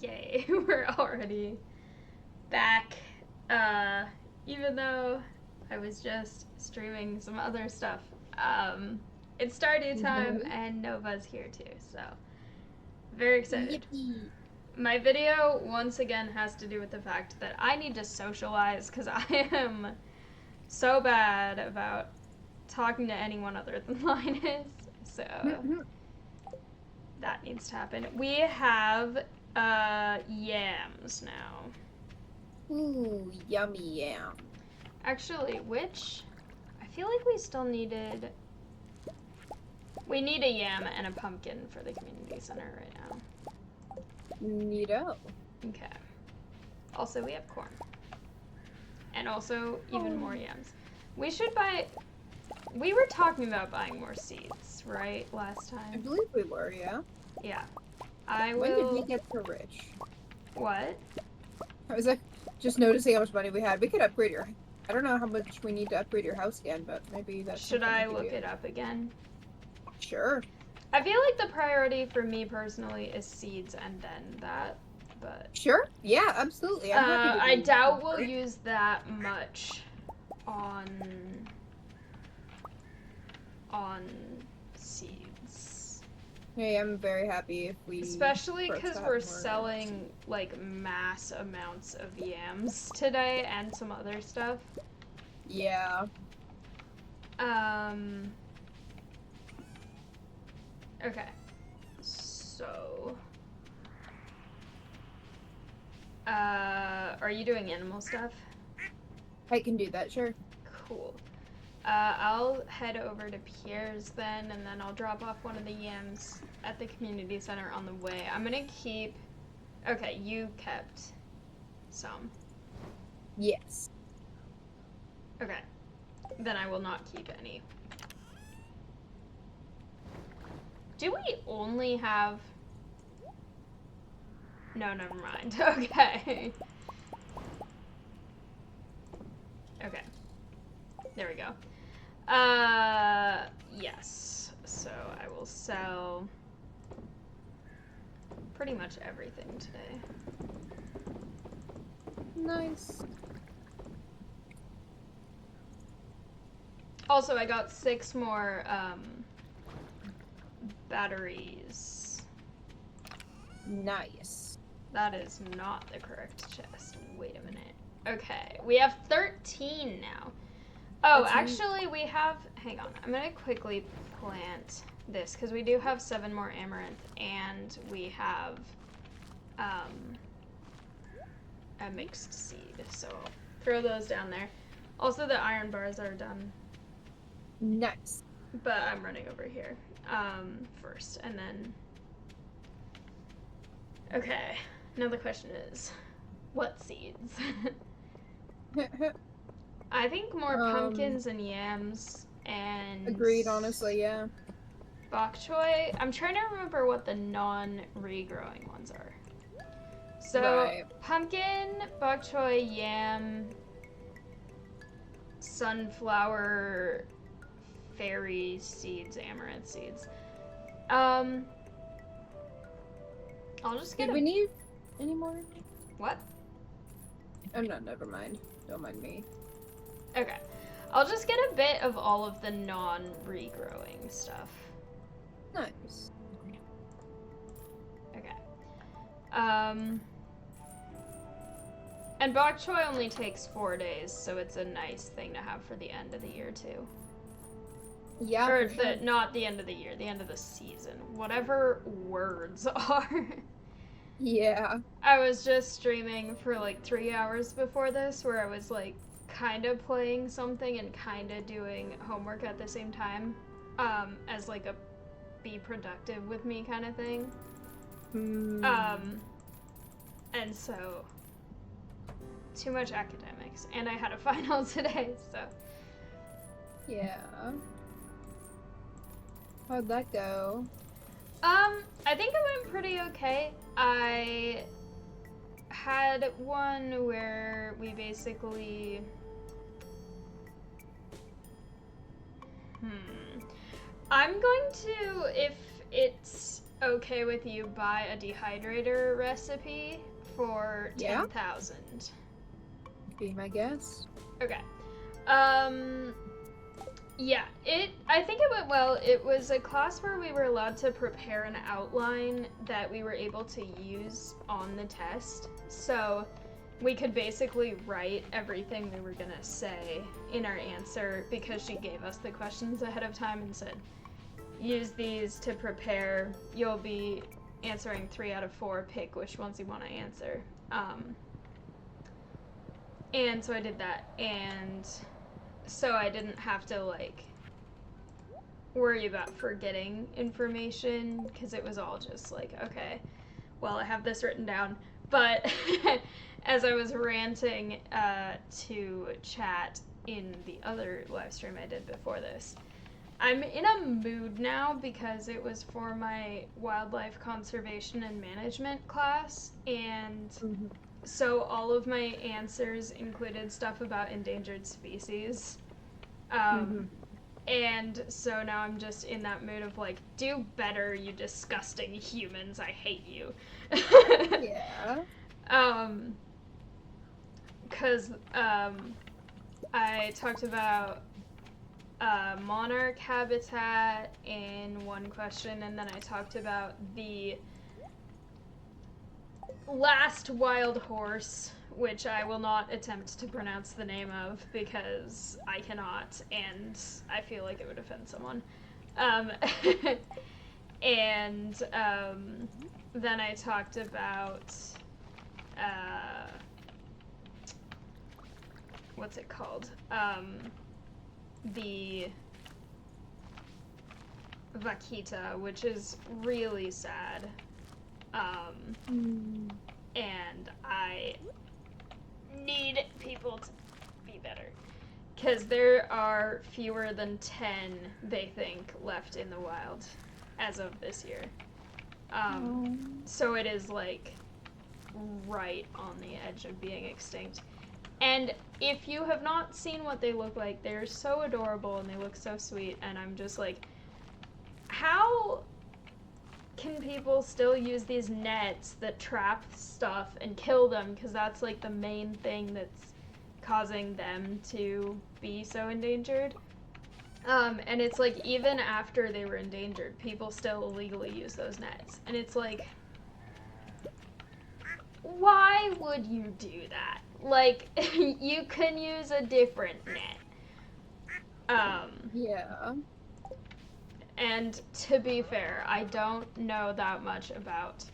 Yay, we're already back. Even though I was just streaming some other stuff. It's Stardew time and Nova's here too, so very excited. Yippee. My video once again has to do with the fact that I need to socialize because I am so bad about talking to anyone other than Linus. So that needs to happen. We have yams now. Ooh, yummy yam. Actually, which I feel like we still needed. We need a yam and a pumpkin for the community center right now. Neato. Okay. Also, we have corn. And also, even more yams. We should buy. We were talking about buying more seeds, right? Last time? I believe we were, yeah. Yeah. I will. When did we get so rich? What? I was like, just noticing how much money we had. We could upgrade your. I don't know how much we need to upgrade your house again, but maybe that's. Should I look it up again? Sure. I feel like the priority for me personally is seeds and then that, but. Sure. Yeah, absolutely. I'm happy to I doubt we'll use that much on seeds. Hey, I'm very happy if we. Especially because we're selling like mass amounts of yams today and some other stuff. Yeah. Okay. So. Are you doing animal stuff? I can do that, sure. Cool. I'll head over to Pierre's then, and then I'll drop off one of the yams at the community center on the way. I'm gonna keep. Okay, you kept some. Yes. Okay. Then I will not keep any. Do we only have... No, never mind. Okay. Okay. There we go. Yes. So I will sell pretty much everything today. Nice. Also, I got 6 more, batteries. Nice. That is not the correct chest. Wait a minute. Okay, we have 13 now. Oh, actually, we have... Hang on. I'm going to quickly plant this, because we do have 7 more amaranth, and we have a mixed seed. So I'll throw those down there. Also, the iron bars are done. Nice. But I'm running over here first, and then... Okay, now the question is, what seeds? I think more pumpkins and yams and... Agreed, honestly, yeah. Bok choy. I'm trying to remember what the non-regrowing ones are. So, pumpkin, bok choy, yam, sunflower, fairy seeds, amaranth seeds. I'll just get Did we need any more? What? Oh no, never mind. Don't mind me. Okay. I'll just get a bit of all of the non-regrowing stuff. Nice. Okay. And bok choy only takes 4 days, so it's a nice thing to have for the end of the year too. Yeah, or for sure. Not the end of the year, the end of the season. Whatever words are. Yeah. I was just streaming for like 3 hours before this, where I was like kind of playing something and kind of doing homework at the same time, as like a be productive with me kind of thing. And so too much academics, and I had a final today, so yeah. How'd that go? I think it went pretty okay. I had one where we basically I'm going to, if it's okay with you, buy a dehydrator recipe for 10,000. Be my guess. Okay. Yeah, I think it went well. It was a class where we were allowed to prepare an outline that we were able to use on the test. So we could basically write everything we were gonna say in our answer because she gave us the questions ahead of time and said, use these to prepare. You'll be answering 3 out of 4. Pick which ones you want to answer. And so I did that, and so I didn't have to, like, worry about forgetting information, because it was all just like, okay, well, I have this written down. But as I was ranting to chat in the other live stream I did before this, I'm in a mood now because it was for my wildlife conservation and management class, and so all of my answers included stuff about endangered species. And so now I'm just in that mood of like, do better, you disgusting humans, I hate you. Yeah. Because I talked about monarch habitat in one question, and then I talked about the last wild horse, which I will not attempt to pronounce the name of because I cannot, and I feel like it would offend someone. And then I talked about what's it called? The vaquita, which is really sad. And I need people to be better. Because there are fewer than 10, they think, left in the wild as of this year. So it is, like, right on the edge of being extinct. And if you have not seen what they look like, they're so adorable and they look so sweet, and I'm just like, how can people still use these nets that trap stuff and kill them? Because that's like the main thing that's causing them to be so endangered. And it's like, even after they were endangered, people still illegally use those nets. And it's like, why would you do that? Like, you can use a different net. Yeah. And to be fair, I don't know that much about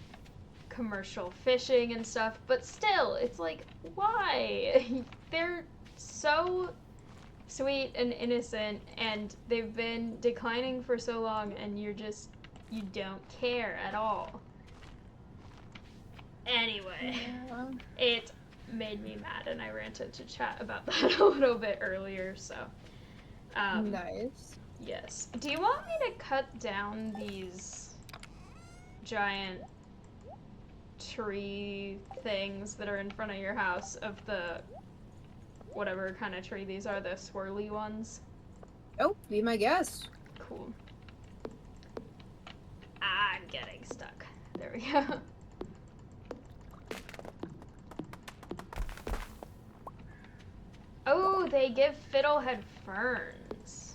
commercial fishing and stuff, but still, it's like, why? They're so sweet and innocent, and they've been declining for so long, and you don't care at all. Anyway, it made me mad, and I ranted to chat about that a little bit earlier, so. Nice. Yes. Do you want me to cut down these giant tree things that are in front of your house of the whatever kind of tree these are, the swirly ones? Oh, be my guest. Cool. I'm getting stuck. There we go. Oh, they give fiddlehead ferns.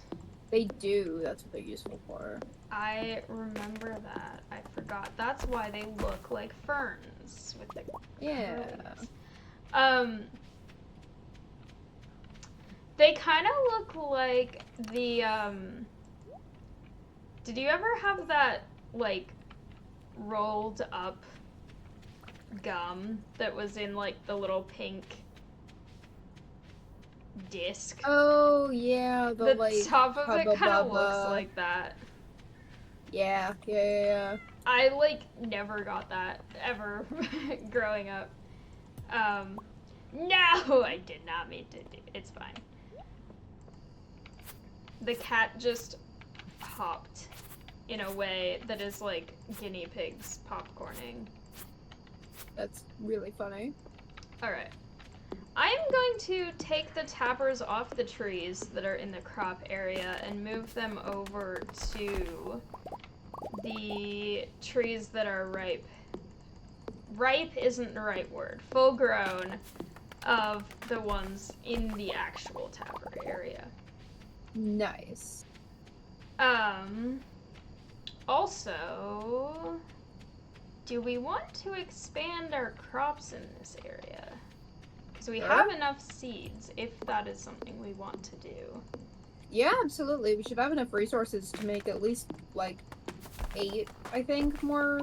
They do. That's what they're useful for. I remember that. I forgot. That's why they look like ferns with the curlies. They kind of look like the did you ever have that like rolled up gum that was in like the little pink disc? Oh yeah, the like top of it kind of looks Hubba like that. Yeah. I like never got that ever growing up. No, I did not mean to do. It's fine. The cat just hopped in a way that is like guinea pigs popcorning. That's really funny. All right. I am going to take the tappers off the trees that are in the crop area and move them over to the trees that are ripe. Ripe isn't the right word. Full grown of the ones in the actual tapper area. Nice. Also, do we want to expand our crops in this area? Because we have enough seeds, if that is something we want to do. Yeah, absolutely. We should have enough resources to make at least, like, 8, I think, more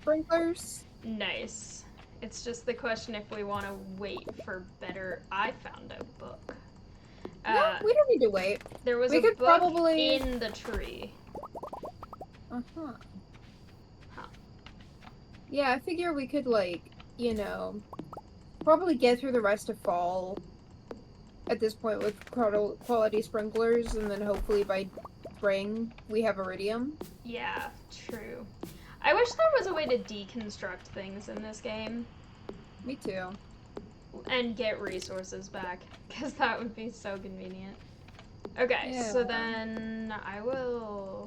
sprinklers. Nice. It's just the question if we want to wait for better... I found a book. No, we don't need to wait. There was we a could book probably... in the tree. Uh-huh. Huh. Yeah, I figure we could, like, you know, probably get through the rest of fall at this point with quality sprinklers, and then hopefully by spring we have iridium. Yeah, true. I wish there was a way to deconstruct things in this game. Me too. And get resources back, because that would be so convenient. Okay, Yeah. so then I will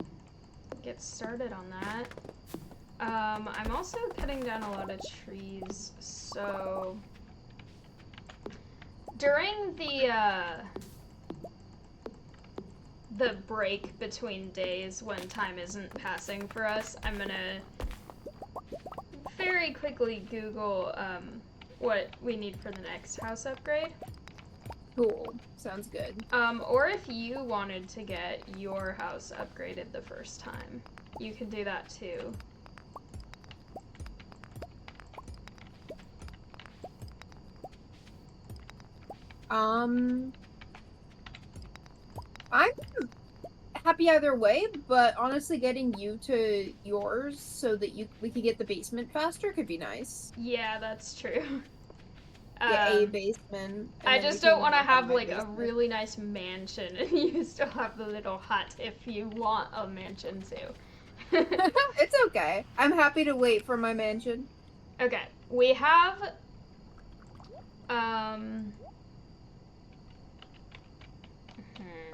get started on that. I'm also cutting down a lot of trees, so during the break between days when time isn't passing for us, I'm gonna very quickly Google what we need for the next house upgrade. Cool. Sounds good. Or if you wanted to get your house upgraded the first time, you could do that too. I'm happy either way, but honestly getting you to yours so that we could get the basement faster could be nice. Yeah, that's true. Get a basement. I just don't want to have like a really nice mansion and you still have the little hut if you want a mansion too. It's okay. I'm happy to wait for my mansion. Okay, we have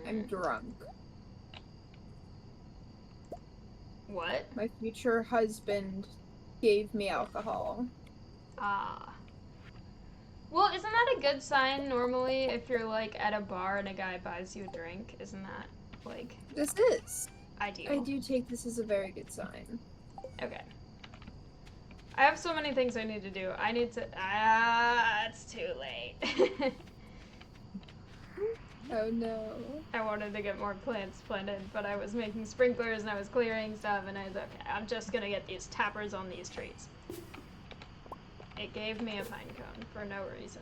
I'm drunk. What? My future husband gave me alcohol. Ah. Well, isn't that a good sign normally if you're like at a bar and a guy buys you a drink? Isn't that like... This is. Ideal. I do take this as a very good sign. Okay. I have so many things I need to do. I need to... it's too late. Oh no. I wanted to get more plants planted, but I was making sprinklers and I was clearing stuff and I was okay, I'm just gonna get these tappers on these trees. It gave me a pine cone for no reason.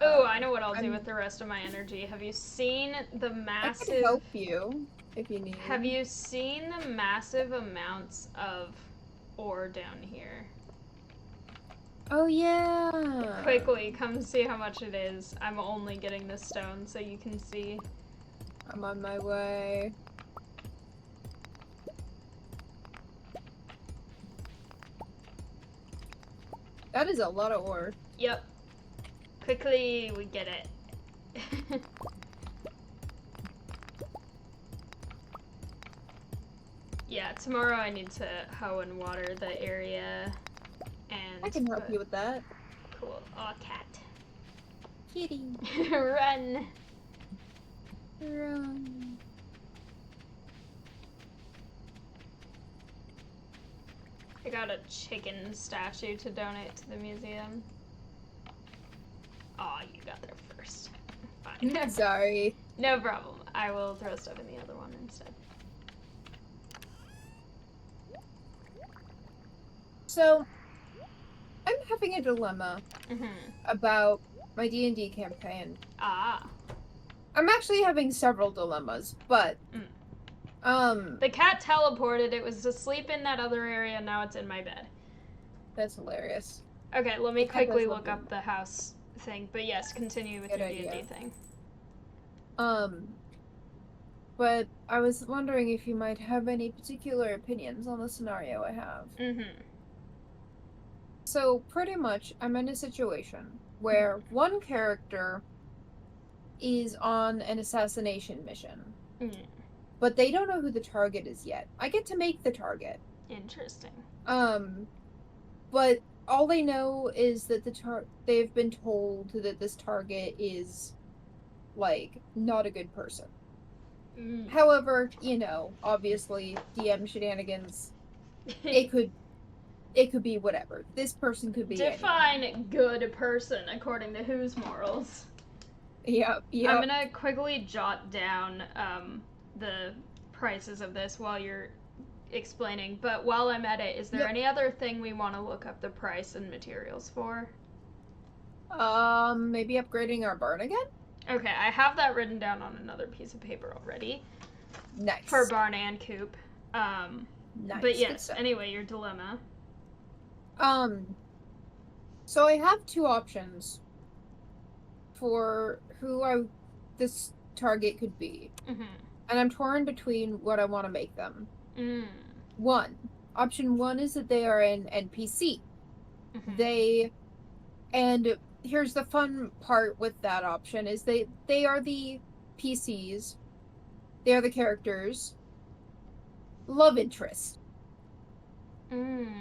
Oh, I know what I'll do with the rest of my energy. Have you seen the massive... I can help you if you need. Have you seen the massive amounts of ore down here? Oh yeah. Quickly, come see how much it is. I'm only getting the stone so you can see. I'm on my way. That is a lot of ore. Yep. Quickly, we get it. Yeah, tomorrow I need to hoe and water the area. And I can help you with that. Cool. Aw, cat. Kitty. Run. Run. I got a chicken statue to donate to the museum. Aw, you got there first. Fine. Sorry. No problem. I will throw stuff in the other one instead. So, I'm having a dilemma Mm-hmm. about my D&D campaign. Ah. I'm actually having several dilemmas, but The cat teleported. It was asleep in that other area. Now it's in my bed. That's hilarious. Okay, let me The cat quickly does look look up the house thing. But yes, continue with Good your idea. D&D thing. But I was wondering if you might have any particular opinions on the scenario I have. Mm-hmm. So pretty much, I'm in a situation where one character is on an assassination mission, Mm. but they don't know who the target is yet. I get to make the target. Interesting. But all they know is that they've been told that this target is like not a good person. Mm. However, obviously DM shenanigans, it could be whatever. This person could be anyone. Define good person according to whose morals. Yep, I'm yep. gonna quickly jot down the prices of this while you're explaining, but while I'm at it, is there Yep. any other thing we want to look up the price and materials for? Maybe upgrading our barn again? Okay, I have that written down on another piece of paper already for Nice. barn and coop. Nice. But Good yes, stuff. anyway, your dilemma. So I have two options for this target could be. Mm-hmm. And I'm torn between what I want to make them. Mm. Option one is that they are an NPC. Mm-hmm. And here's the fun part with that option is they are the PCs. They are the characters. Love interest. Mm.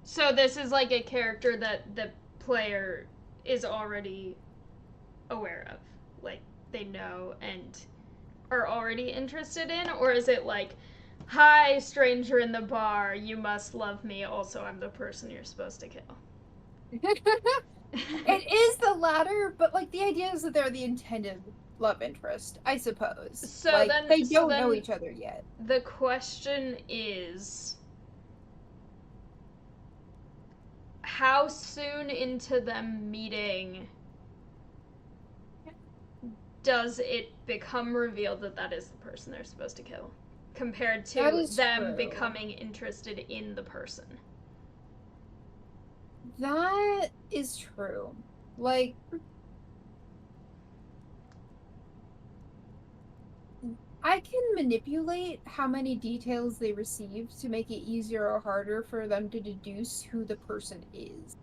So this is like a character that the player is already aware of, like they know and are already interested in, or is it like, hi, stranger in the bar, you must love me. Also, I'm the person you're supposed to kill. It is the latter, but like the idea is that they're the intended love interest, I suppose. So Like then, they so don't know then, each other yet. the question is, how soon into them meeting does it become revealed that that is the person they're supposed to kill, compared to them True. becoming interested in the person? That is true. Like, I can manipulate how many details they receive to make it easier or harder for them to deduce who the person is.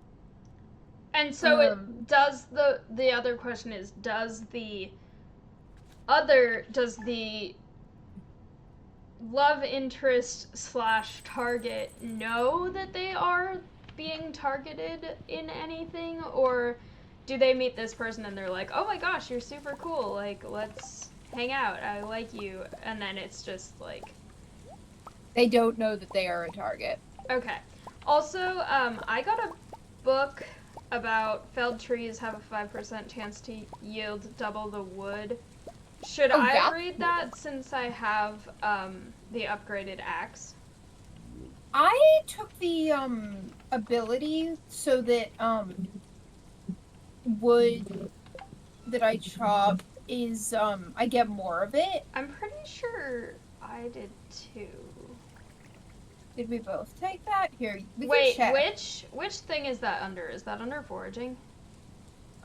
And so it does. The other question is, does the love interest slash target know that they are being targeted in anything, or do they meet this person and they're like, oh my gosh, you're super cool, like let's hang out, I like you, and then it's just like, they don't know that they are a target. okay. Also, I got a book about felled trees have a 5% chance to yield double the wood. Should I read that since I have the upgraded axe? I took the ability so that wood that I chop is I get more of it. I'm pretty sure I did too. Did we both take that? Here, Wait, which thing is that under? Is that under foraging?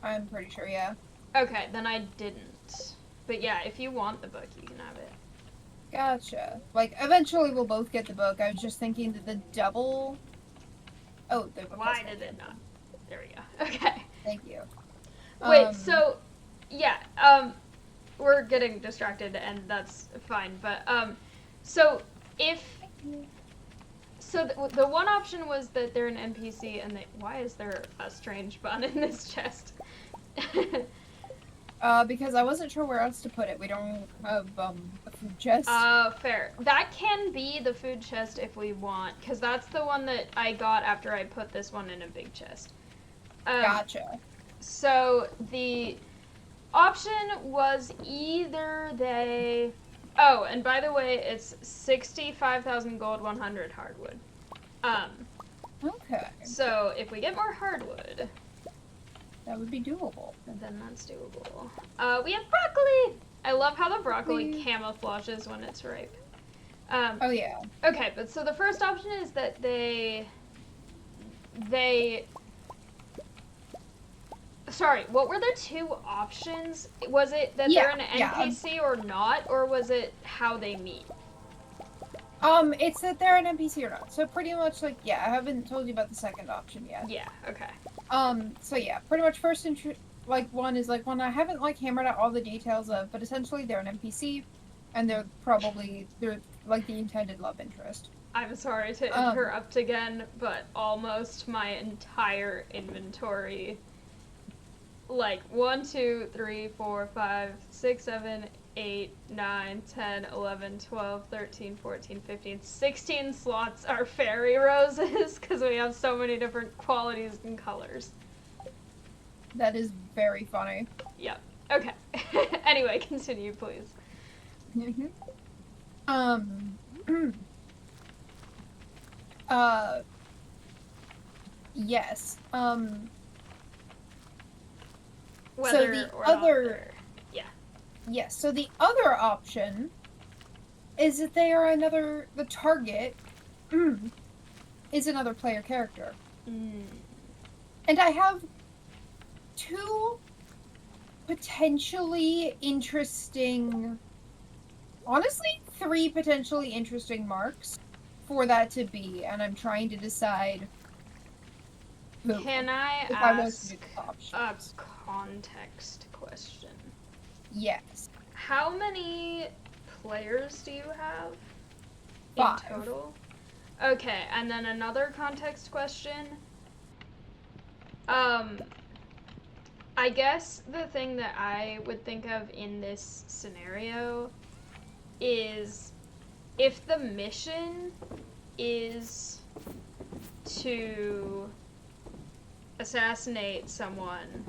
I'm pretty sure, yeah. Okay, then I didn't. But yeah, if you want the book, you can have it. Gotcha. Like, eventually we'll both get the book. I was just thinking that the double... Oh, the book. Why did it not? There we go. Okay. Thank you. Wait, so, yeah, we're getting distracted, and that's fine, but, so, the one option was that they're an NPC, and why is there a strange bun in this chest? Because I wasn't sure where else to put it. We don't have, a food chest. Fair. That can be the food chest if we want, because that's the one that I got after I put this one in a big chest. Gotcha. So, the option was either they... Oh, and by the way, it's 65,000 gold, 100 hardwood. Okay. So, if we get more hardwood... That would be doable. Then that's doable. We have broccoli! I love how the broccoli camouflages when it's ripe. Oh, yeah. Okay, but so the first option is that they... Sorry, what were the two options? Was it that they're an NPC or not, or was it how they meet? It's that they're an NPC or not. So pretty much like, yeah, I haven't told you about the second option yet. Yeah, okay. So yeah, pretty much like one is like one I haven't like hammered out all the details of, but essentially they're an NPC, and they're like the intended love interest. I'm sorry to Um, interrupt again, but almost my entire inventory, like 1, 2, 3, 4, 5, 6, 7, 8, 9, 10, 11, 12, 13, 14, 15, 16 slots are fairy roses because we have so many different qualities and colors. that is very funny. Yep. Okay. Anyway, continue, please. Mhm. Um, uh, yes. Whether the or other, not they're... Yeah. yes, so the other option is that the target is another player character. Mm. And I have two potentially interesting, honestly, three potentially interesting marks for that to be, and I'm trying to decide who, Can I if I want to do ask the a options. context question? Yes. How many players do you have in 5. total? Okay, and then another context question. Um, I guess the thing that I would think of in this scenario is if the mission is to assassinate someone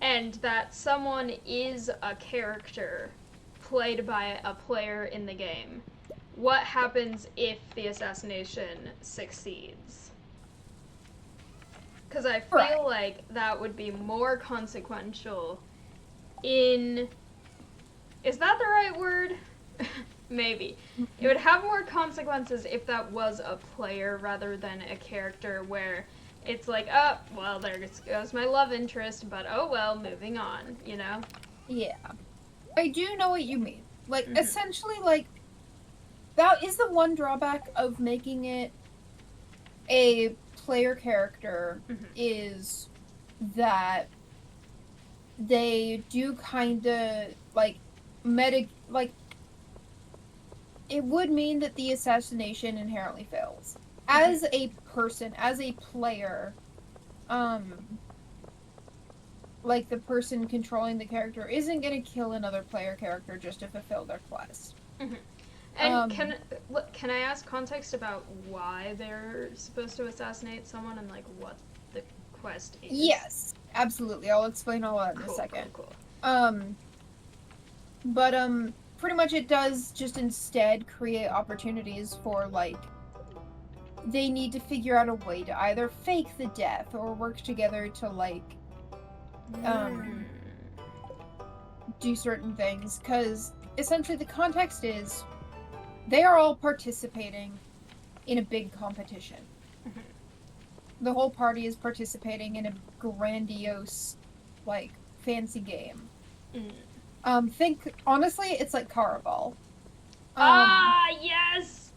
and that someone is a character played by a player in the game, what happens if the assassination succeeds? Because I feel Right. like that would be more consequential in... Is that the right word? Maybe. It would have more consequences if that was a player rather than a character where it's like, oh, well, there goes my love interest, but oh well, moving on, you know? Yeah. I do know what you mean. Like, Mm-hmm. essentially, like, that is the one drawback of making it a player character Mm-hmm. is that they do kind of like like it would mean that the assassination inherently fails Mm-hmm. as a person, as a player. Like the person controlling the character isn't going to kill another player character just to fulfill their quest. Mm-hmm. And um can I ask context about why they're supposed to assassinate someone and like what the quest is? yes, absolutely, I'll explain all that in a Cool, second. cool, cool. um but pretty much it does just instead create opportunities for like they need to figure out a way to either fake the death or work together to like Mm. do certain things, because essentially the context is they are all participating in a big competition. Mm-hmm. The whole party is participating in a grandiose, like, fancy game. Think honestly, it's like Caraval. Yes!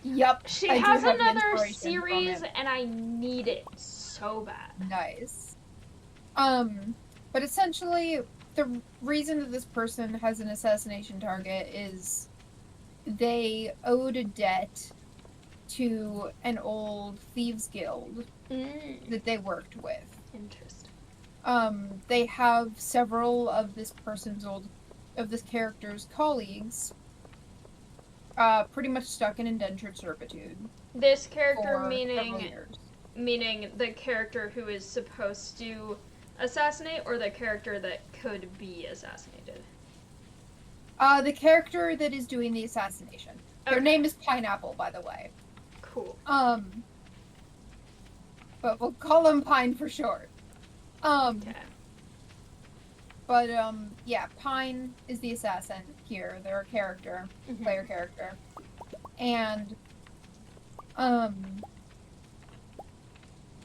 Yep, She I do has have an another inspiration from series it. and I need it so bad. Nice. But essentially, the reason that this person has an assassination target is they owed a debt to an old thieves guild that they worked with. Interesting. They have several of this character's colleagues, pretty much stuck in indentured servitude This character for several meaning years. the character who is supposed to assassinate or the character that could be assassinated? The character that is doing the assassination. Okay. Their name is Pineapple, by the way. Cool. But we'll call him Pine for short. Okay. But yeah, Pine is the assassin here. They're a character, player character, and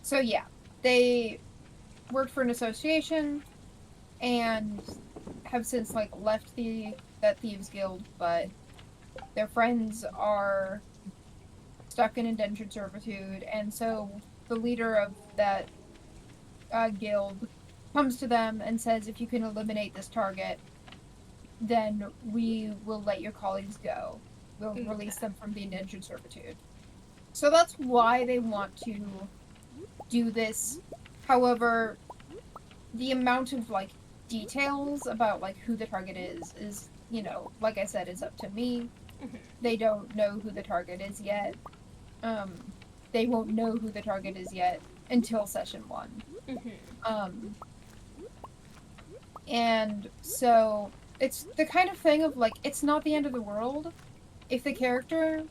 so yeah, they worked for an association and have since like left that thieves guild, but their friends are stuck in indentured servitude, and so the leader of that guild comes to them and says, if you can eliminate this target, then we will let your colleagues go. We'll release them from the indentured servitude. So that's why they want to do this. However, the amount of, like, details about, like, who the target is, you know, like I said, it's up to me. They don't know who the target is yet. They won't know who the target is yet until session 1. And so it's the kind of thing of, like, it's not the end of the world if the character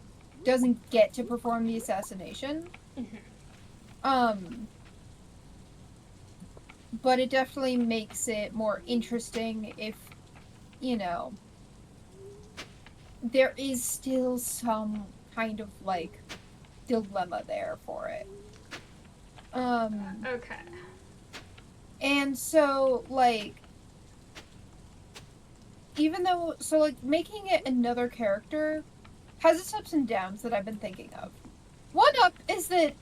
doesn't get to perform the assassination. But it definitely makes it more interesting if, you know, there is still some kind of, like, dilemma there for it. Okay. And so, like, even though, so, like, making it another character has its ups and downs that I've been thinking of. One up is that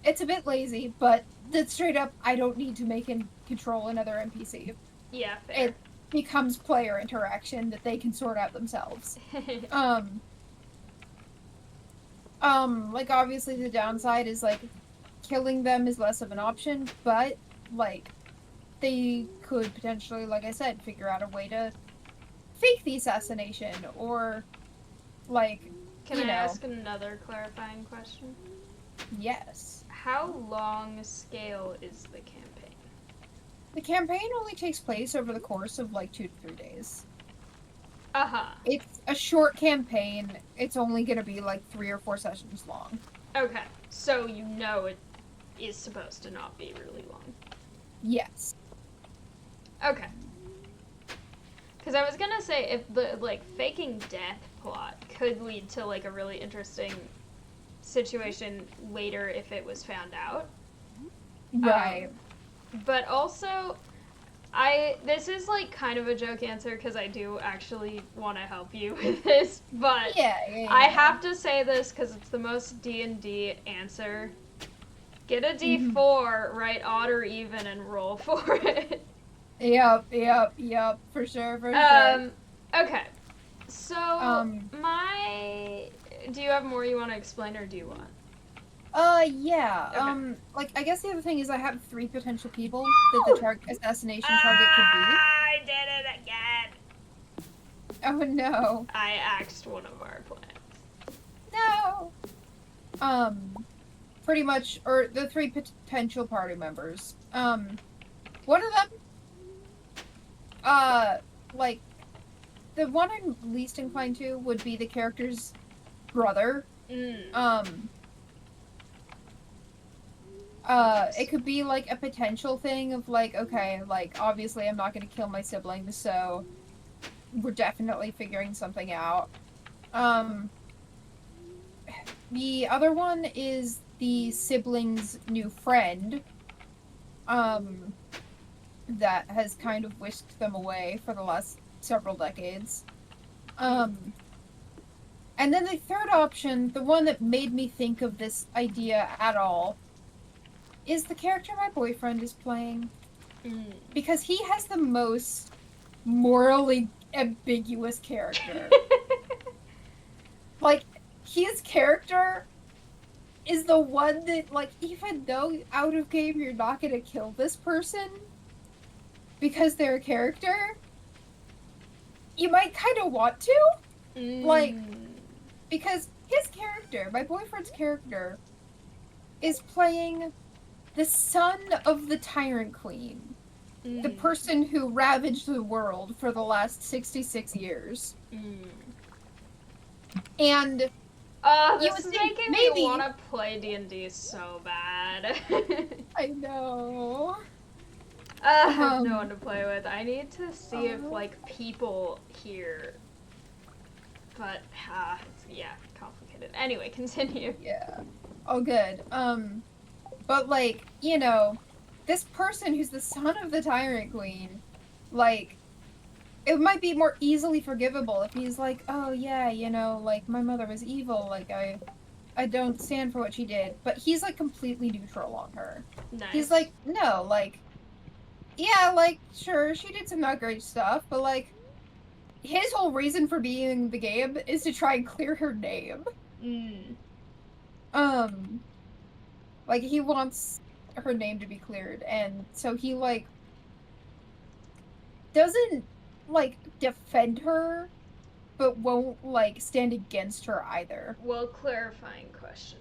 it's a bit lazy, but that straight up, I don't need to make and control another NPC. Yeah, fair. It becomes player interaction that they can sort out themselves. Like, obviously the downside is, like, killing them is less of an option, but, like, they could potentially, like I said, figure out a way to fake the assassination, or, like, Can I ask another clarifying question? Yes. How long scale is the campaign? The campaign only takes place over the course of, like, 2 to 3 days. Uh-huh. It's a short campaign. It's only gonna be, like, 3 or 4 sessions long. Okay. So you know it is supposed to not be really long. Yes. Okay. Because I was gonna say, if the, like, faking death plot could lead to, like, a really interesting situation later if it was found out. Right. But also, this is, like, kind of a joke answer because I do actually want to help you with this, but yeah. I have to say this because it's the most D&D answer. Get a D4, write odd or even, and roll for it. Yep, for sure. Okay. So, do you have more you want to explain, or do you want? Yeah. Okay. Like, I guess the other thing is I have 3 potential people that the assassination target could be. I did it again! Oh, no. I axed one of our plans. No! Pretty much, or the 3 potential party members. One of them, like, the one I'm least inclined to would be the character's brother. It could be, like, a potential thing of, like, okay, like, obviously I'm not gonna kill my siblings, so we're definitely figuring something out. The other one is the sibling's new friend, that has kind of whisked them away for the last several decades. And then the third option, the one that made me think of this idea at all, is the character my boyfriend is playing. Because he has the most morally ambiguous character. Like, his character is the one that, like, even though out of game you're not gonna kill this person because they're a character, you might kind of want to. Like, because his character, my boyfriend's character, is playing the son of the Tyrant Queen. The person who ravaged the world for the last 66 years. And this is making me want to play D&D so bad. I know. I have no one to play with. I need to see if, like, people here. But, yeah, complicated. Anyway, continue. Yeah. Oh, good. But, like, you know, this person who's the son of the Tyrant Queen, like, it might be more easily forgivable if he's like, oh yeah, you know, like my mother was evil, like I don't stand for what she did. But he's like completely neutral on her. Nice. He's like, no, like, yeah, like, sure, she did some not great stuff, but like, his whole reason for being in the game is to try and clear her name. Like, he wants her name to be cleared, and so he, like, doesn't, like, defend her, but won't, like, stand against her either. Well, clarifying question.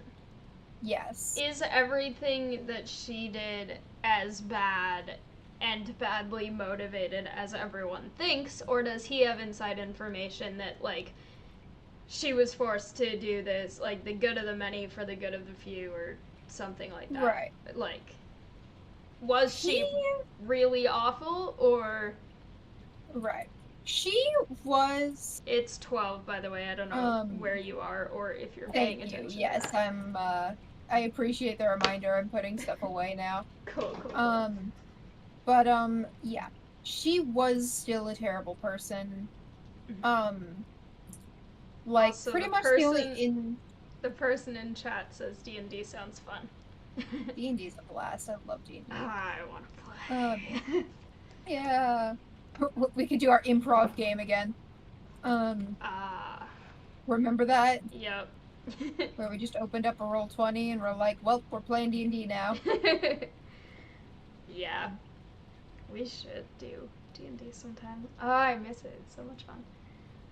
Yes. Is everything that she did as bad and badly motivated as everyone thinks, or does he have inside information that, like, she was forced to do this, like, the good of the many for the good of the few, or something like that? Right. Like, was she really awful, or... Right. She was... It's 12, by the way. I don't know where you are, or if you're paying attention to Yes, that. I appreciate the reminder. I'm putting stuff away now. Cool. But, yeah. She was still a terrible person. Like, Also, pretty the much person, the only in... The person in chat says D&D sounds fun. D&D's a blast. I love D&D. I want to play. Yeah. We could do our improv game again. Remember that? Yep. Where we just opened up a Roll20 and we're like, well, we're playing D&D now. Yeah. We should do D&D sometime. Oh, I miss it. It's so much fun.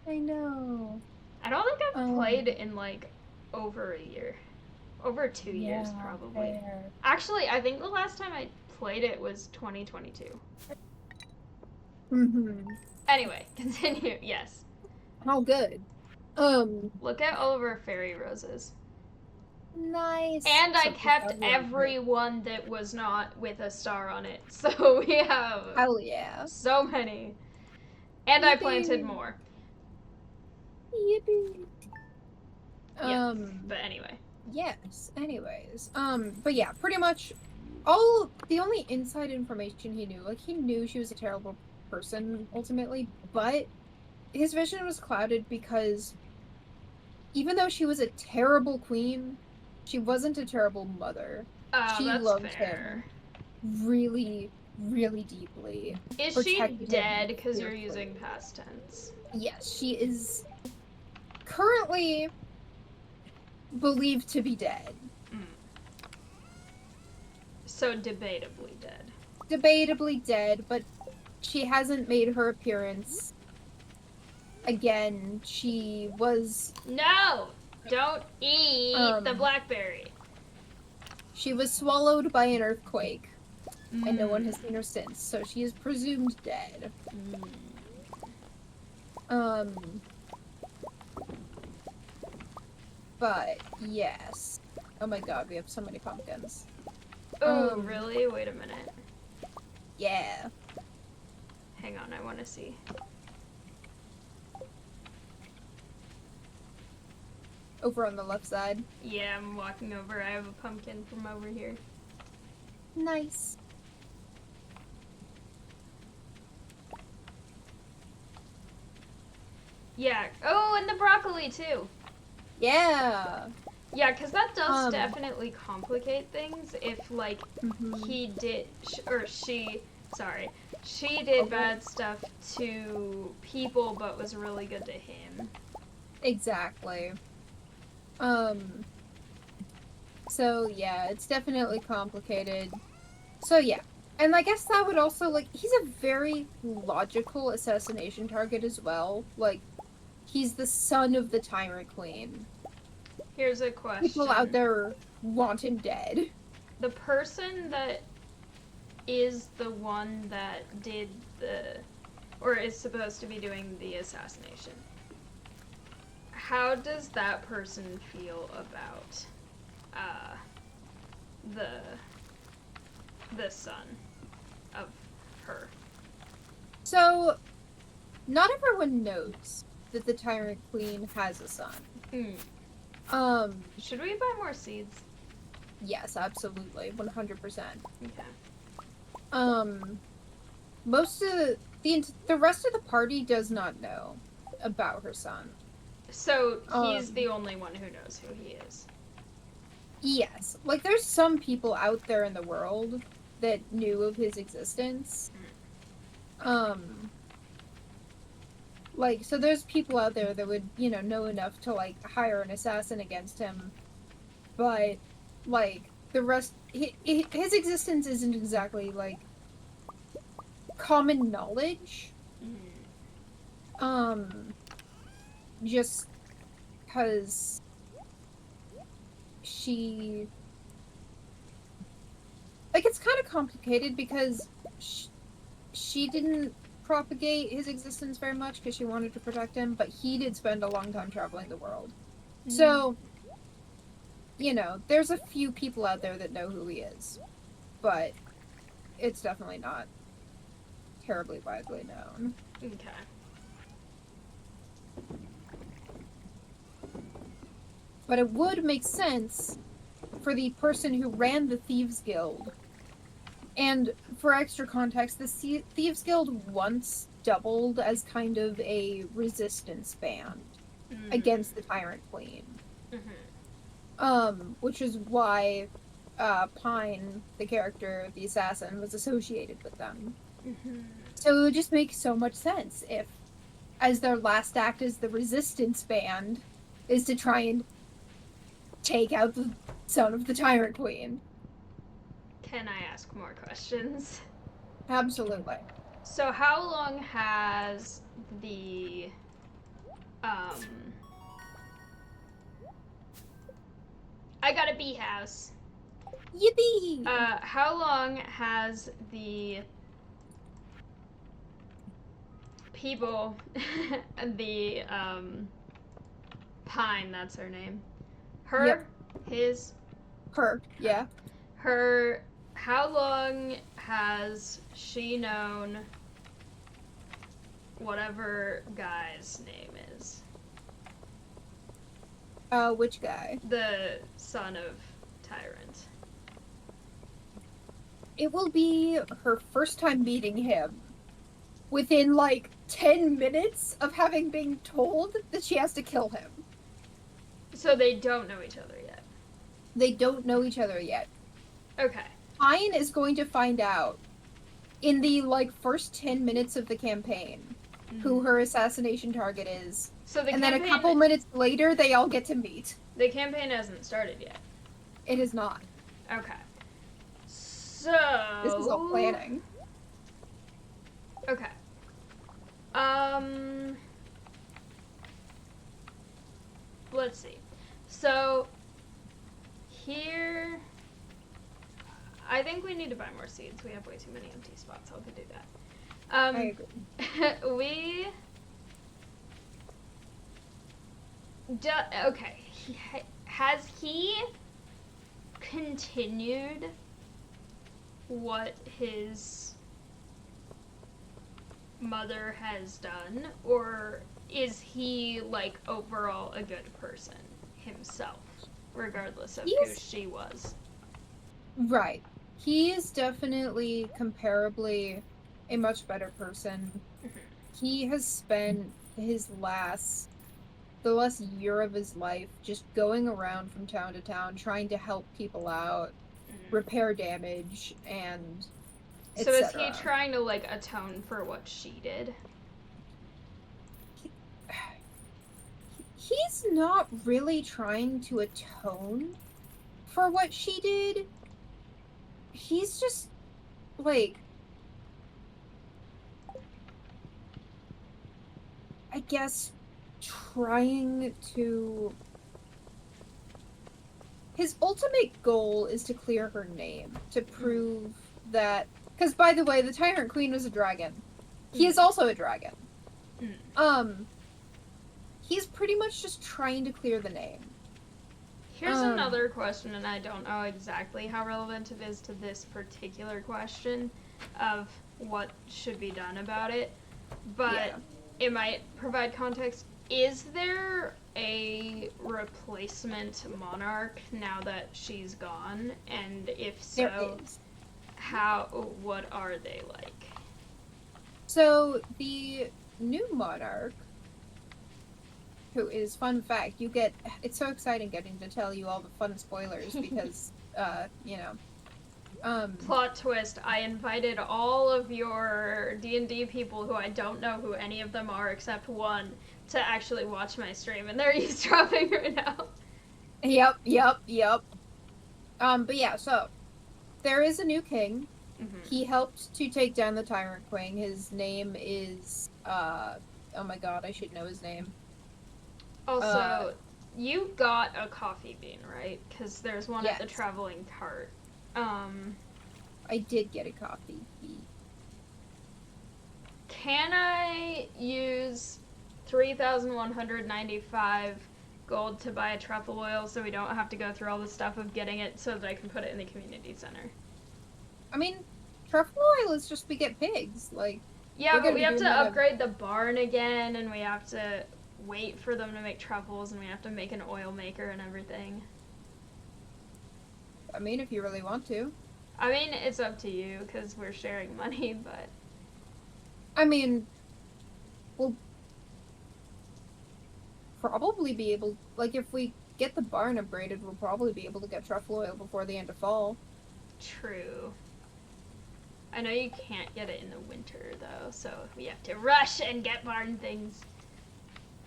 I know. I don't think I've played in, like, over a year. Over 2 years, probably. Fair. Actually, I think the last time I played it was 2022. Anyway, continue. Yes. How good. Look at all of our fairy roses. Nice. And I kept everyone that was not with a star on it. So we have... Hell yeah. So many. And Yippee. I planted more. Yippee. But anyway. Yes, anyways. But yeah, pretty much the only inside information he knew, like, he knew she was a terrible person, ultimately, but his vision was clouded because even though she was a terrible queen, she wasn't a terrible mother. She loved him really, really deeply. Is she dead because you're using past tense? Yes, she is currently believed to be dead. So debatably dead. Debatably dead, but she hasn't made her appearance. Again, she was... No! Don't eat the blackberry. She was swallowed by an earthquake, and no one has seen her since, so she is presumed dead. But, yes. Oh my god, we have so many pumpkins. Oh, really? Wait a minute. Yeah. Hang on, I want to see. Over on the left side. Yeah, I'm walking over. I have a pumpkin from over here. Nice. Yeah. Oh, and the broccoli, too. Yeah. Yeah, because that does definitely complicate things if, like, he did, or she did bad stuff to people but was really good to him. Exactly. So, yeah, it's definitely complicated. So, yeah. And I guess that would also, like, he's a very logical assassination target as well. Like, he's the son of the Tyrant Queen. Here's a question. People out there want him dead. The person that is the one that did or is supposed to be doing the assassination, how does that person feel about the son of her? So, not everyone knows that the Tyrant Queen has a son. Should we buy more seeds? Yes, absolutely. 100%. Okay. Most of the rest of the party does not know about her son. So he's the only one who knows who he is. Yes. Like, there's some people out there in the world that knew of his existence. Like, so there's people out there that would, know enough to, like, hire an assassin against him. But, like, the rest... his existence isn't exactly, like, common knowledge. Just because she... Like, it's kind of complicated because she didn't propagate his existence very much because she wanted to protect him, but he did spend a long time traveling the world. So, there's a few people out there that know who he is, but it's definitely not terribly widely known. Okay. But it would make sense for the person who ran the Thieves Guild. And for extra context, the Thieves Guild once doubled as kind of a resistance band against the Tyrant Queen. Which is why Pine, the character, the assassin, was associated with them. So it would just make so much sense if, as their last act as the resistance band, is to try and take out the son of the Tyrant Queen. Can I ask more questions? Absolutely. So how long has the I got a bee house. Yippee! How long has the people the Pine, that's her name. Her? Yep. His? Her, yeah. Her, how long has she known whatever guy's name is? Which guy? The son of Tyrant. It will be her first time meeting him. Within, like, 10 minutes of having been told that she has to kill him. So they don't know each other yet? They don't know each other yet. Okay. Pine is going to find out in the, like, first 10 minutes of the campaign who her assassination target is. So the and campaign, then a couple minutes later, they all get to meet. The campaign hasn't started yet. It is not. Okay. So... This is all planning. Okay. Let's see. So, here... I think we need to buy more seeds. We have way too many empty spots. I'll go do that. I agree. Okay. Has he continued what his mother has done, or is he, like, overall a good person himself, regardless of who she was? Right. He is definitely comparably a much better person. He has spent the last year of his life just going around from town to town trying to help people out, repair damage, and so is he trying to, like, atone for what she did? He's not really trying to atone for what she did. He's just, like, I guess, trying to... His ultimate goal is to clear her name, to prove that... Because, by the way, the Tyrant Queen was a dragon. He is also a dragon. He's pretty much just trying to clear the name. Here's another question, and I don't know exactly how relevant it is to this particular question of what should be done about it, but it might provide context. Is there a replacement monarch now that she's gone? And if so, what are they like? So the new monarch, who is, fun fact, it's so exciting getting to tell you all the fun spoilers because, Plot twist, I invited all of your D&D people who I don't know who any of them are except one to actually watch my stream, and they're eavesdropping right now. Yep. But yeah, so there is a new king. Mm-hmm. He helped to take down the Tyrant Queen. His name is, oh my god, I should know his name. Also, you got a coffee bean, right? Because there's one yes. at the traveling cart. I did get a coffee bean. Can I use 3,195 gold to buy a truffle oil so we don't have to go through all the stuff of getting it so that I can put it in the community center? I mean, truffle oil is just we get pigs, like... Yeah, but we have to upgrade the barn again, and we have to wait for them to make truffles, and we have to make an oil maker and everything. I mean, if you really want to. I mean, it's up to you, because we're sharing money, but... I mean, we'll probably be able... Like, if we get the barn upgraded, we'll probably be able to get truffle oil before the end of fall. True. I know you can't get it in the winter, though, so we have to rush and get barn things.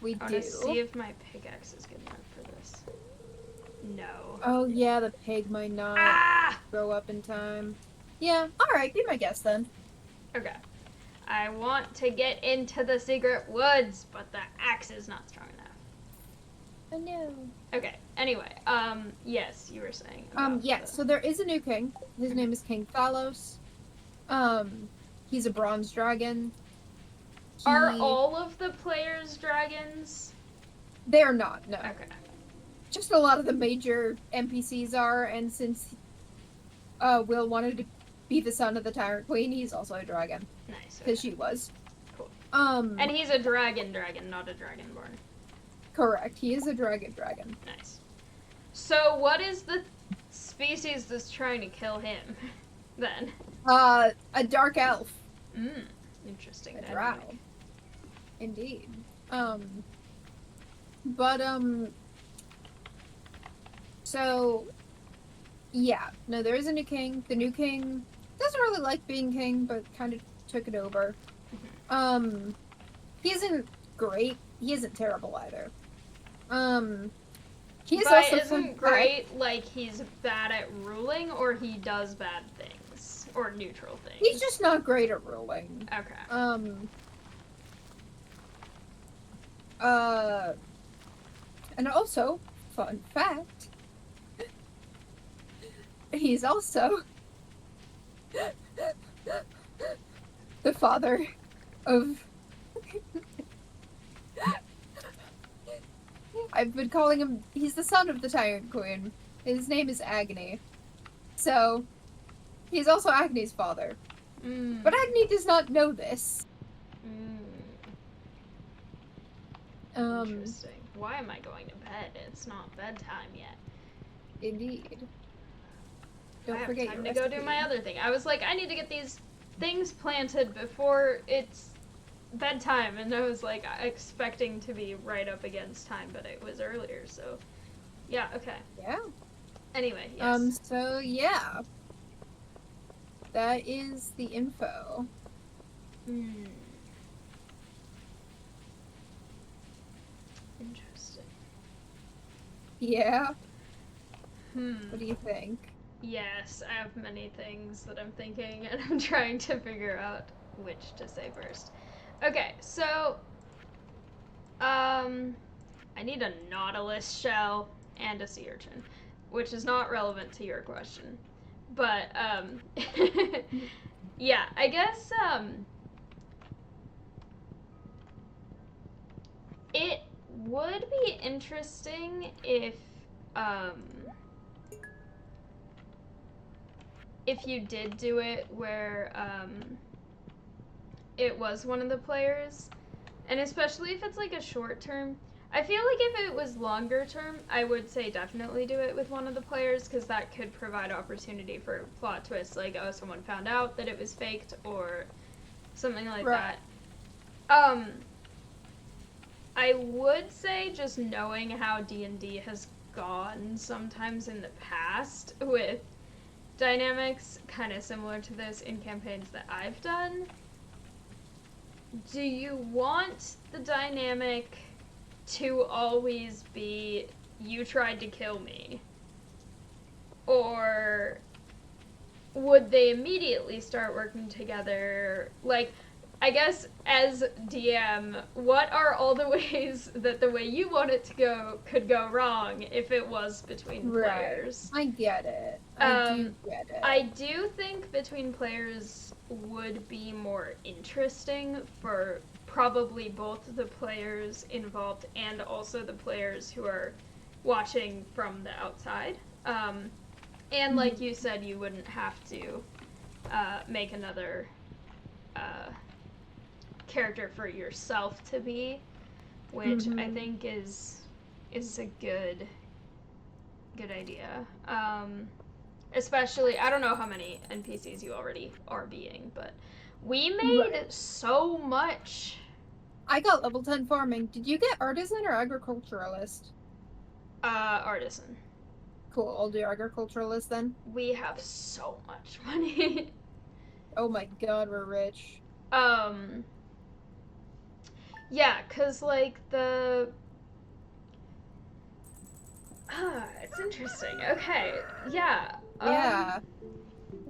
We do. I want to see if my pickaxe is good enough for this. No. Oh, yeah, the pig might not grow up in time. Yeah, alright, be my guest then. Okay. I want to get into the secret woods, but the axe is not strong enough. Oh, no. Okay, anyway, yes, you were saying. So there is a new king. His name is King Thalos. He's a bronze dragon. Are all of the players dragons? They're not, no. Okay. Just a lot of the major NPCs are, and since Will wanted to be the son of the Tyrant Queen, he's also a dragon. Nice. Because she was. Cool. And he's a dragon, not a dragonborn. Correct. He is a dragon. Nice. So what is the species that's trying to kill him, then? A dark elf. Interesting. A drow. Indeed. So, yeah. No, there is a new king. The new king doesn't really like being king, but kind of took it over. He isn't great. He isn't terrible either. He is but also isn't great like he's bad at ruling, or he does bad things, or neutral things? He's just not great at ruling. Okay. And also, fun fact, he's also the father of... I've been calling him... He's the son of the Tyrant Queen. His name is Agni. So, he's also Agni's father. But Agni does not know this. Interesting. Why am I going to bed? It's not bedtime yet. Indeed. Don't forget time to go do my other thing. I was like, I need to get these things planted before it's bedtime, and I was like expecting to be right up against time, but it was earlier, so yeah, okay. Yeah. Anyway, yes. So yeah. That is the info. Interesting. Yeah. What do you think? Yes, I have many things that I'm thinking, and I'm trying to figure out which to say first. Okay, so, I need a nautilus shell and a sea urchin, which is not relevant to your question. But, yeah, I guess, it would be interesting if you did do it where, it was one of the players, and especially if it's like a short term. I feel like if it was longer term, I would say definitely do it with one of the players, because that could provide opportunity for plot twists, like, oh, someone found out that it was faked, or something like Right. that. I would say just knowing how D&D has gone sometimes in the past with dynamics kind of similar to this in campaigns that I've done. Do you want the dynamic to always be you tried to kill me? Or would they immediately start working together? Like, I guess as DM, what are all the ways that the way you want it to go could go wrong if it was between players? I get it. I do get it. I do think between players would be more interesting for probably both the players involved and also the players who are watching from the outside. And like you said, you wouldn't have to make another character for yourself to be, which I think is a good idea. Especially, I don't know how many NPCs you already are being, but we made so much. I got level 10 farming. Did you get artisan or agriculturalist? Artisan. Cool, I'll do agriculturalist then. We have so much money. Oh my god, we're rich. Yeah, cause like it's interesting. Okay, yeah. Yeah.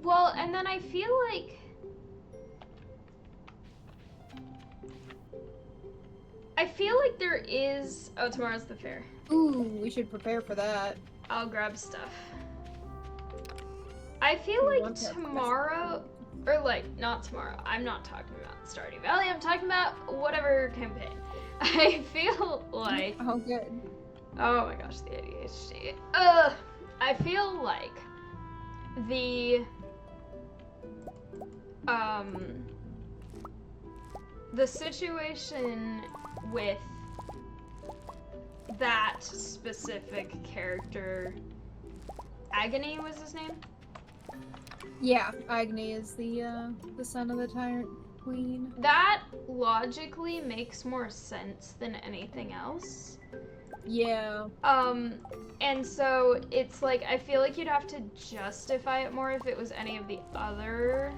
Well, and then I feel like there is. Oh, tomorrow's the fair. Ooh, we should prepare for that. I'll grab stuff. I feel like tomorrow, or like, not tomorrow, I'm not talking about Stardew Valley, I'm talking about whatever campaign. I feel like... Oh, good. Oh my gosh, the ADHD. I feel like the situation with that specific character, Agony was his name? Yeah, Agni is the son of the tyrant queen. That logically makes more sense than anything else. Yeah. And so it's like, I feel like you'd have to justify it more if it was any of the other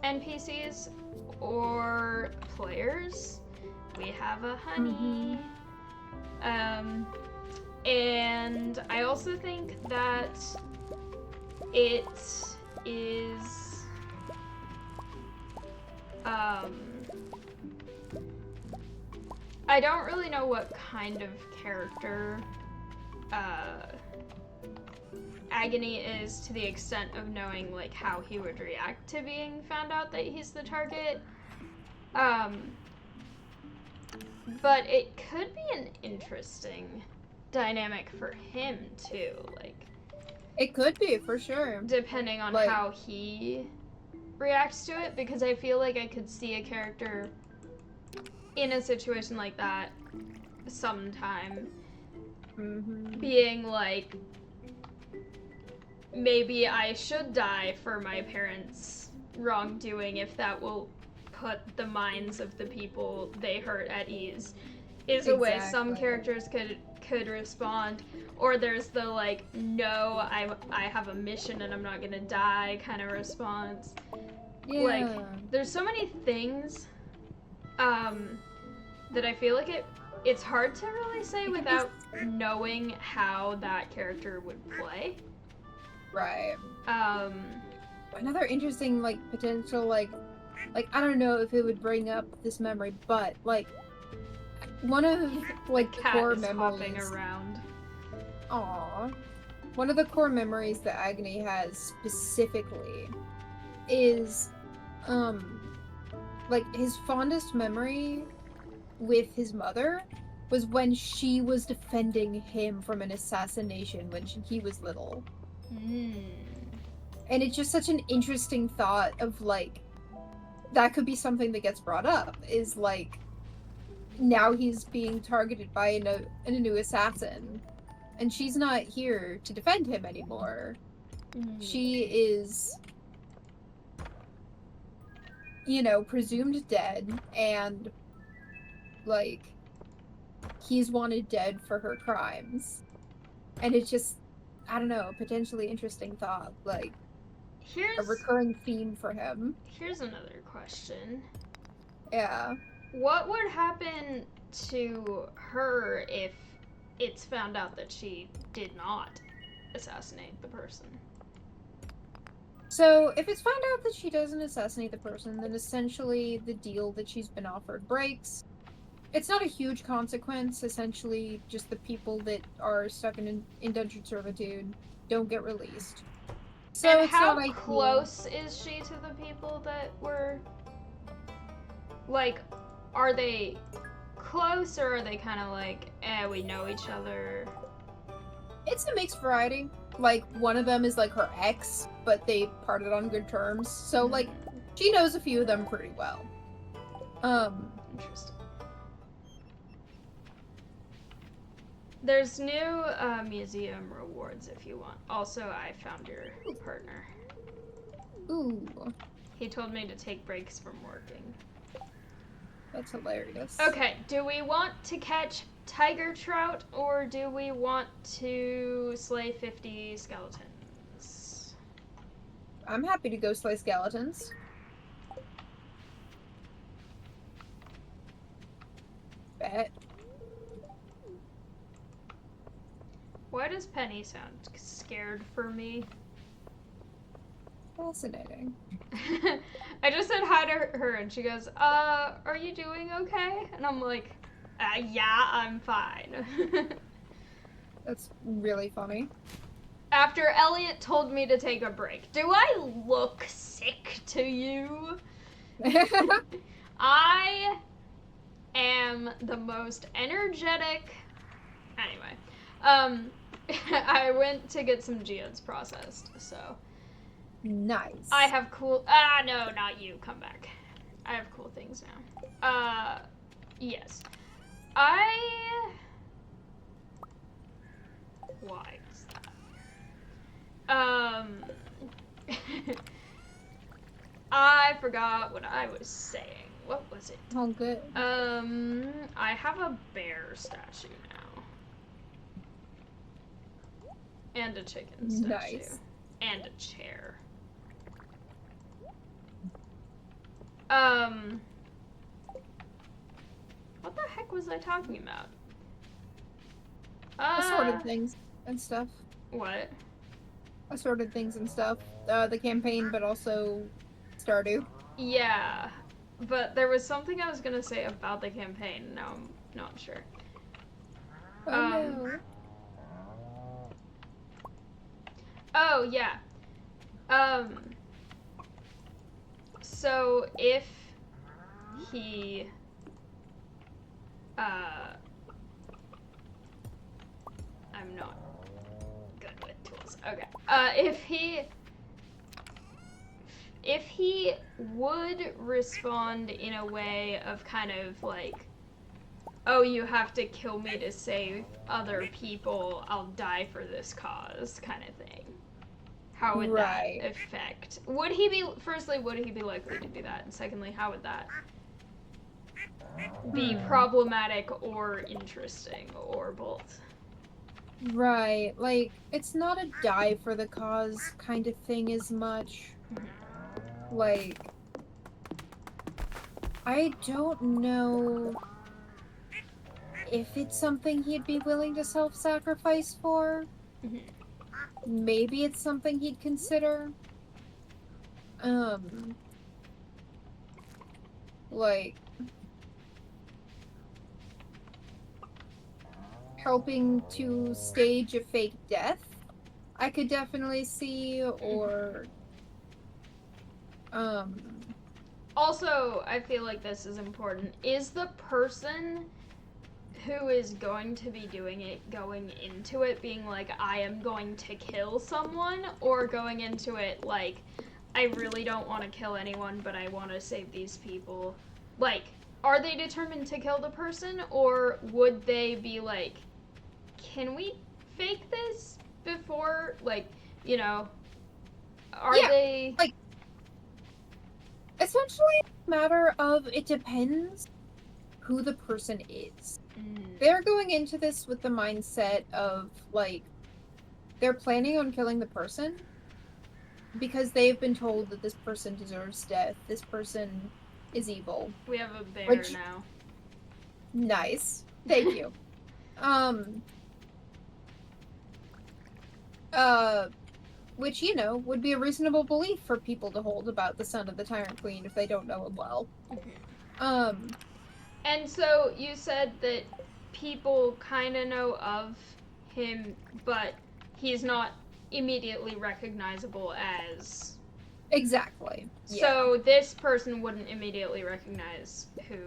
NPCs or players. We have a honey. And I also think that it is, I don't really know what kind of character Agony is to the extent of knowing like how he would react to being found out that he's the target. But it could be an interesting dynamic for him too, like it could be for sure, depending on like, how he reacts to it, because I feel like I could see a character in a situation like that sometime being like, maybe I should die for my parents' wrongdoing if that will put the minds of the people they hurt at ease, is a way some characters could respond. Or there's the like, no, I have a mission and I'm not gonna die kind of response. Yeah. Like, there's so many things that I feel like it's hard to really say without knowing how that character would play. Right. Another interesting like potential like I don't know if it would bring up this memory, but like one of like the core memories. Hopping around. Aww. One of the core memories that Agony has specifically is like his fondest memory with his mother was when she was defending him from an assassination when he was little. And it's just such an interesting thought of like, that could be something that gets brought up, is like, now he's being targeted by a new assassin, and she's not here to defend him anymore. She is presumed dead, and, like, he's wanted dead for her crimes. And it's just, I don't know, a potentially interesting thought, like, a recurring theme for him. Here's another question. Yeah. What would happen to her if it's found out that she did not assassinate the person? So, if it's found out that she doesn't assassinate the person, then essentially the deal that she's been offered breaks. It's not a huge consequence. Essentially, just the people that are stuck in indentured servitude don't get released. So and it's how not ideal. close is she to the people that were, like, are they close, or are they kind of like, we know each other? It's a mixed variety. Like, one of them is like her ex, but they parted on good terms. So like, she knows a few of them pretty well. Interesting. There's new museum rewards if you want. Also, I found your partner. Ooh. He told me to take breaks from working. That's hilarious. Okay, do we want to catch tiger trout, or do we want to slay 50 skeletons? I'm happy to go slay skeletons. Bet. Why does Penny sound scared for me? Fascinating. I just said hi to her and she goes, are you doing okay? And I'm like, yeah, I'm fine. That's really funny. After Elliot told me to take a break. Do I look sick to you? I am the most energetic. Anyway, I went to get some geodes processed, so. Nice. I have cool. No, not you. Come back. I have cool things now. Yes. Why is that? I forgot what I was saying. What was it? Oh, good. I have a bear statue now. And a chicken statue. Nice. And a chair. What the heck was I talking about? Assorted things and stuff. What? Assorted things and stuff. The campaign, but also Stardew. Yeah, but there was something I was gonna say about the campaign. Now I'm not sure. Oh no. Oh yeah. So if he I'm not good with tools. Okay. If he would respond in a way of kind of like, oh, you have to kill me to save other people, I'll die for this cause kind of thing. How would that affect? Would he be likely to do that? And secondly, how would that be problematic or interesting or both? Right. Like, it's not a die for the cause kind of thing as much. Like, I don't know if it's something he'd be willing to self-sacrifice for. Maybe it's something he'd consider. Like, helping to stage a fake death, I could definitely see, or, Also, I feel like this is important. Is the person who is going to be doing it going into it being like, I am going to kill someone, or going into it like, I really don't want to kill anyone, but I want to save these people? Like, are they determined to kill the person, or would they be like, can we fake this before, like, are they... Like, Essentially, a matter of it depends who the person is. Mm. They're going into this with the mindset of, like, they're planning on killing the person because they've been told that this person deserves death. This person is evil. We have a bear Which, now. nice. Thank you. Um, uh, which, you know, would be a reasonable belief for people to hold about the son of the Tyrant Queen if they don't know him well. Um, And so you said that people kind of know of him, but he's not immediately recognizable as. exactly. Yeah. So this person wouldn't immediately recognize who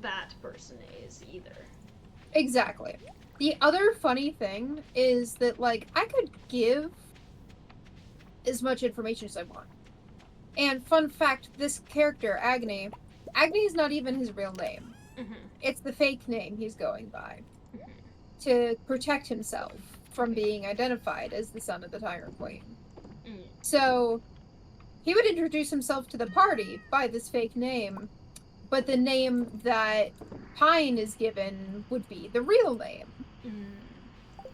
that person is either. Exactly. The other funny thing is that, like, I could give as much information as I want. And fun fact, this character, Agni is not even his real name. Mm-hmm. It's the fake name he's going by Mm-hmm. to protect himself from being identified as the son of the Tyrant Queen. Mm. So he would introduce himself to the party by this fake name, but the name that Pine is given would be the real name. Mm.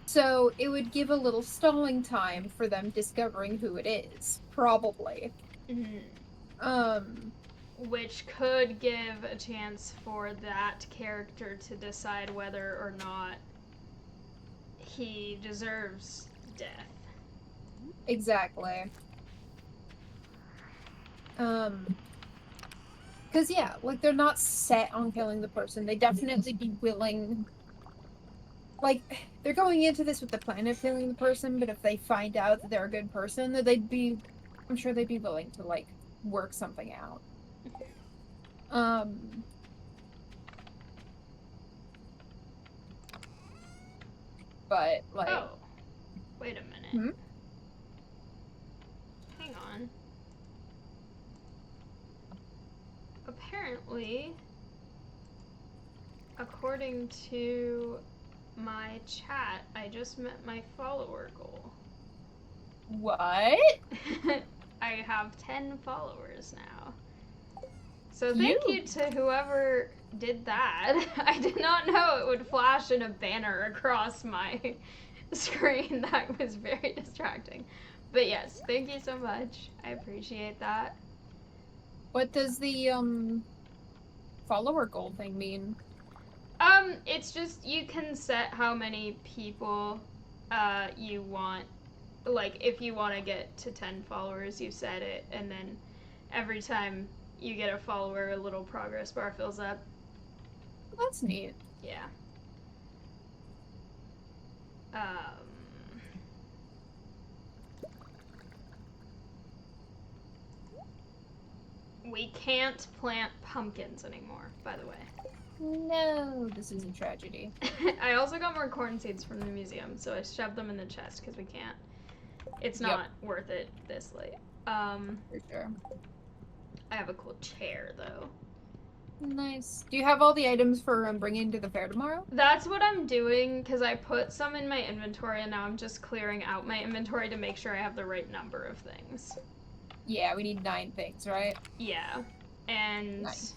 So it would give a little stalling time for them discovering who it is, probably. Mm. Um, Which could give a chance for that character to decide whether or not he deserves death. exactly. Because yeah, like they're not set on killing the person. They definitely be willing. Like they're going into this with the plan of killing the person, but if they find out that they're a good person, that they'd be, I'm sure they'd be willing to like work something out. Um, but like, Oh, wait a minute. hmm? Hang on. Apparently, according to my chat, I just met my follower goal. What? I have 10 followers now. So You? thank you to whoever did that. I did not know it would flash in a banner across my screen. That was very distracting. But yes, thank you so much. I appreciate that. What does the follower goal thing mean? It's just you can set how many people you want. Like if you want to get to 10 followers, you set it, and then every time you get a follower, a little progress bar fills up. That's neat. Yeah. We can't plant pumpkins anymore, by the way. No, this is a tragedy. I also got more corn seeds from the museum, so I shoved them in the chest because we can't. It's not worth it this late. For sure. I have a cool chair, though. Nice. Do you have all the items for bringing to the fair tomorrow? That's what I'm doing because I put some in my inventory and now I'm just clearing out my inventory to make sure I have the right number of things. Yeah, we need 9 things, right? Yeah. And... Nice.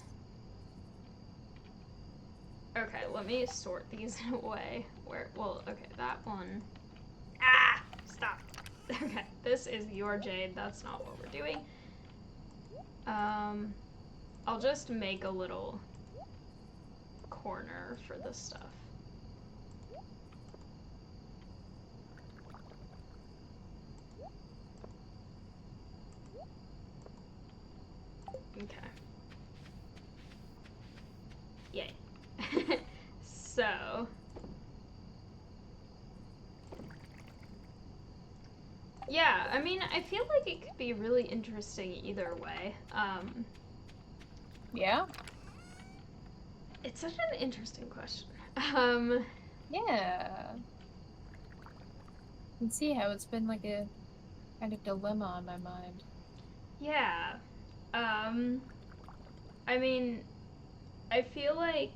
Okay, let me sort these away. Well, okay, that one... Ah! Stop! Okay, this is your jade. That's not what we're doing. I'll just make a little corner for this stuff. Okay. Yay. So... Yeah, I mean, I feel like it could be really interesting either way. Yeah? It's such an interesting question. Yeah. You can see how it's been like a kind of dilemma on my mind. Yeah. I mean, I feel like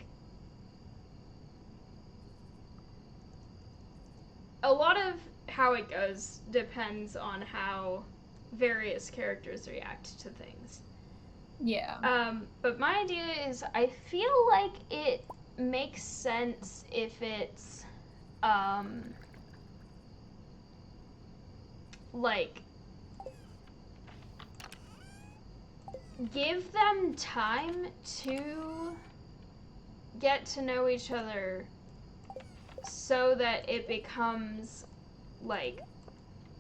a lot of how it goes depends on how various characters react to things. Yeah. But my idea is I feel like it makes sense if it's, like, give them time to get to know each other so that it becomes, like,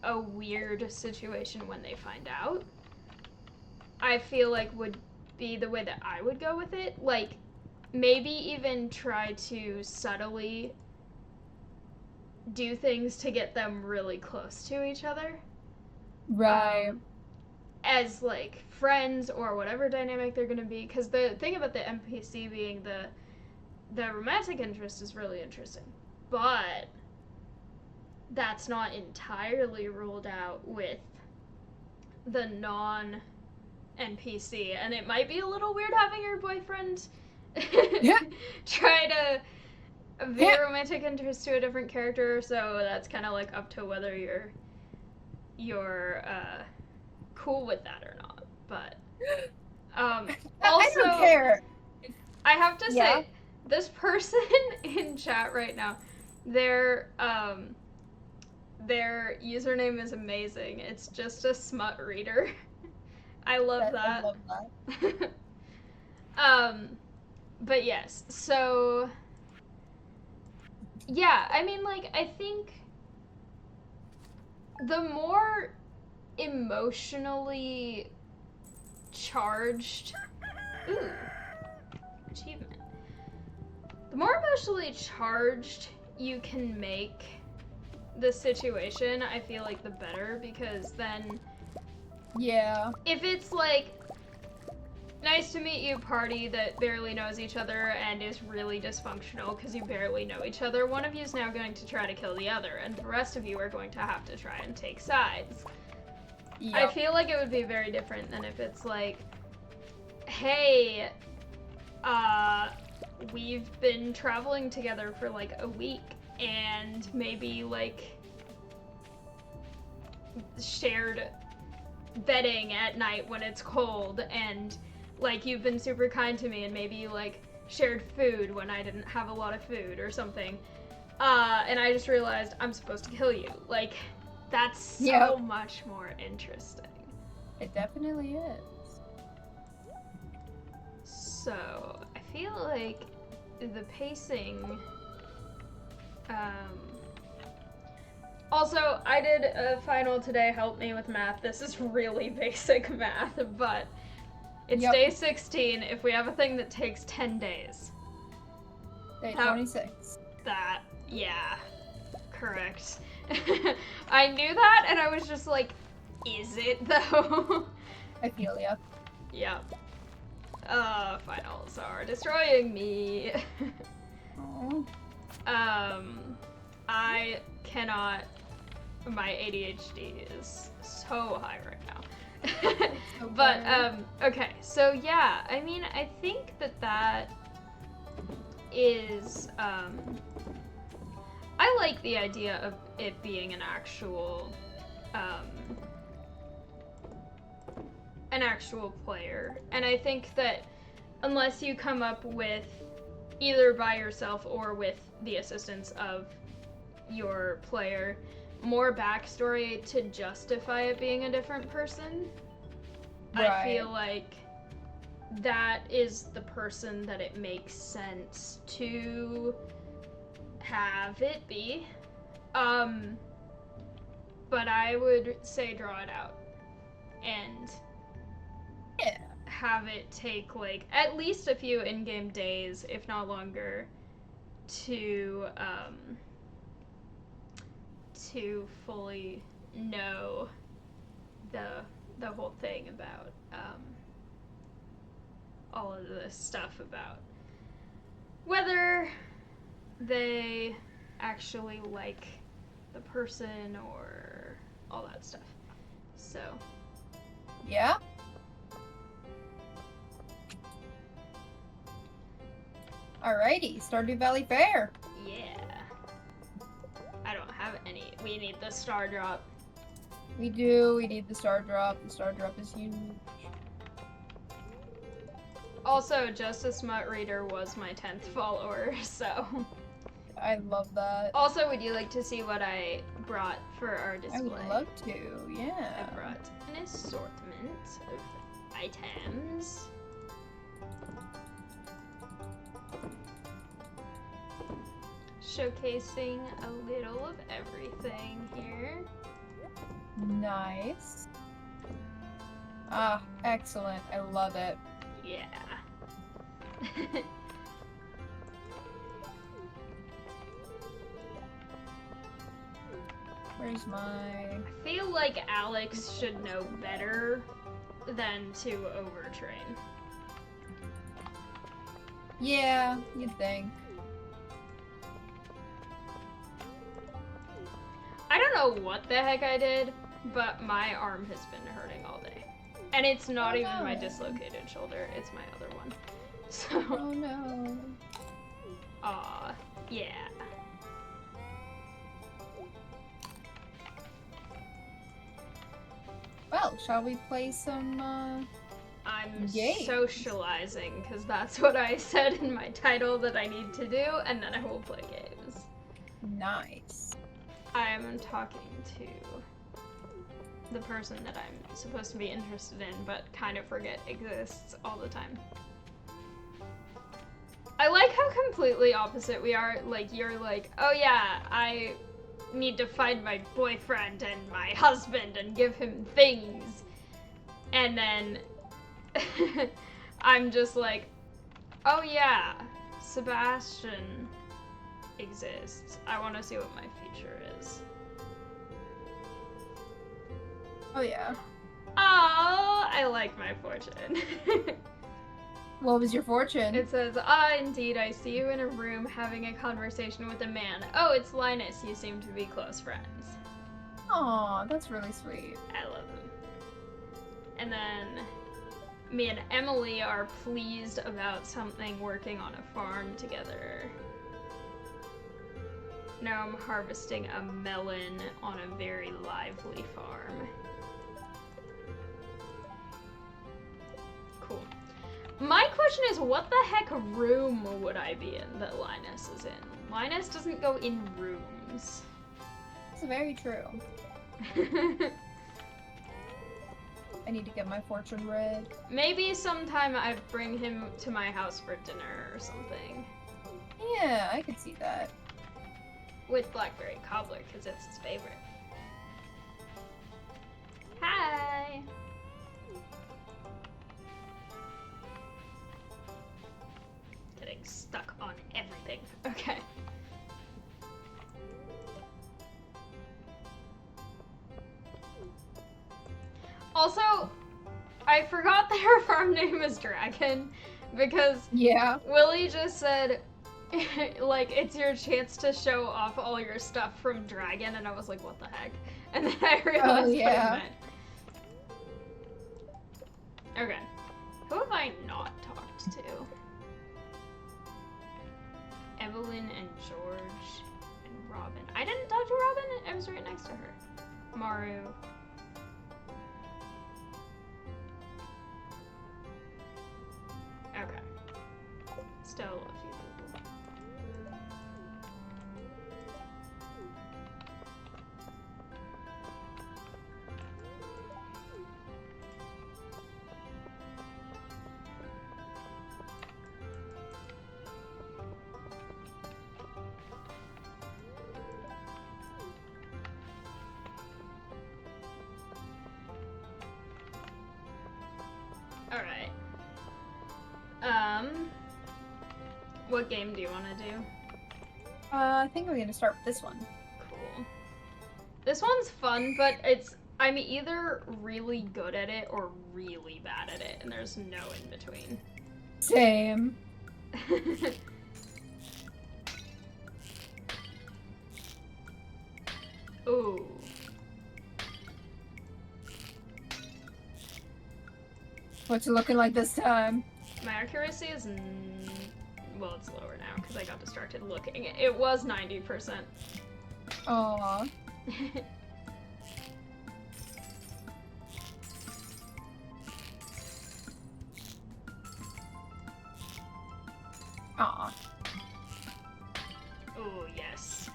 a weird situation when they find out. I feel like would be the way that I would go with it. Like, maybe even try to subtly do things to get them really close to each other. Right. As, like, friends or whatever dynamic they're gonna be. Because the thing about the NPC being the romantic interest is really interesting. But that's not entirely ruled out with the non-NPC. And it might be a little weird having your boyfriend try to veer romantic interest to a different character, so that's kind of like up to whether you're cool with that or not. But also, I don't care. I have to say, this person in chat right now, their username is amazing. It's just a smut reader. I love that. I love that. But yes, so yeah, I mean, like, I think the more emotionally charged, achievement. The more emotionally charged you can make the situation, I feel like the better, because then, yeah, if it's like, nice to meet you party that barely knows each other and is really dysfunctional because you barely know each other, one of you is now going to try to kill the other, and the rest of you are going to have to try and take sides. Yep. I feel like it would be very different than if it's like, hey, we've been traveling together for like a week, and maybe like shared bedding at night when it's cold, and like you've been super kind to me, and maybe you like shared food when I didn't have a lot of food or something, and I just realized I'm supposed to kill you. Like, that's so much more interesting. It definitely is. So I feel like the pacing, also, I did a final today, help me with math. This is really basic math, but it's day 16 if we have a thing that takes 10 days. Day 26. Yeah, correct. I knew that, and I was just like, is it though? I feel ya. Yep. Finals are destroying me. I cannot. My ADHD is so high right now. But, okay, so yeah, I mean, I think that is, I like the idea of it being an actual player, and I think that unless you come up with, either by yourself or with the assistance of your player, more backstory to justify it being a different person, right. I feel like that is the person that it makes sense to have it be. But I would say draw it out and have it take like at least a few in-game days, if not longer, to fully know the whole thing about all of this stuff about whether they actually like the person or all that stuff. So yeah. Alrighty, Stardew Valley Fair. Yeah. I don't have any. We need the star drop. We do. We need the star drop. The star drop is huge. Also, Just a Smut Reader was my 10th follower, so. I love that. Also, would you like to see what I brought for our display? I would love to, yeah. I brought an assortment of items. Showcasing a little of everything here. Nice. Ah, excellent. I love it. Yeah. Where's my... I feel like Alex should know better than to overtrain. Yeah, you'd think. I don't know what the heck I did, but my arm has been hurting all day. And it's not even my dislocated shoulder, it's my other one. So. Oh no. Aw, yeah. Well, shall we play some, I'm games? socializing, because that's what I said in my title that I need to do, and then I will play games. Nice. I'm talking to the person that I'm supposed to be interested in, but kind of forget exists all the time. I like how completely opposite we are. Like, you're like, oh yeah, I need to find my boyfriend and my husband and give him things. And then I'm just like, oh yeah, Sebastian exists. I want to see what my future is. Oh yeah. Oh, I like my fortune. What was your fortune? It says, indeed, I see you in a room having a conversation with a man. Oh, it's Linus. You seem to be close friends. Aw, that's really sweet. I love him. And then me and Emily are pleased about something working on a farm together. Now I'm harvesting a melon on a very lively farm. Cool. My question is, what the heck room would I be in that Linus is in? Linus doesn't go in rooms. It's very true. I need to get my fortune read. Maybe sometime I bring him to my house for dinner or something. Yeah, I could see that. With blackberry cobbler, because it's his favorite. Hi! Getting stuck on everything. Okay. Also, I forgot that her farm name is Dragon, because Yeah. Willie just said, like, it's your chance to show off all your stuff from Dragon, and I was like, what the heck? And then I realized what it meant. Okay. Who have I not talked to? Evelyn and George and Robin. I didn't talk to Robin? I was right next to her. Maru. Okay. Still a few people. Alright. What game do you want to do? I think we're gonna start with this one. Cool. This one's fun, but I'm either really good at it or really bad at it, and there's no in between. Same. Ooh. What's it looking like this time? My accuracy is, well, it's lower now because I got distracted looking. It was 90%. Aww. Aw. Oh, yes.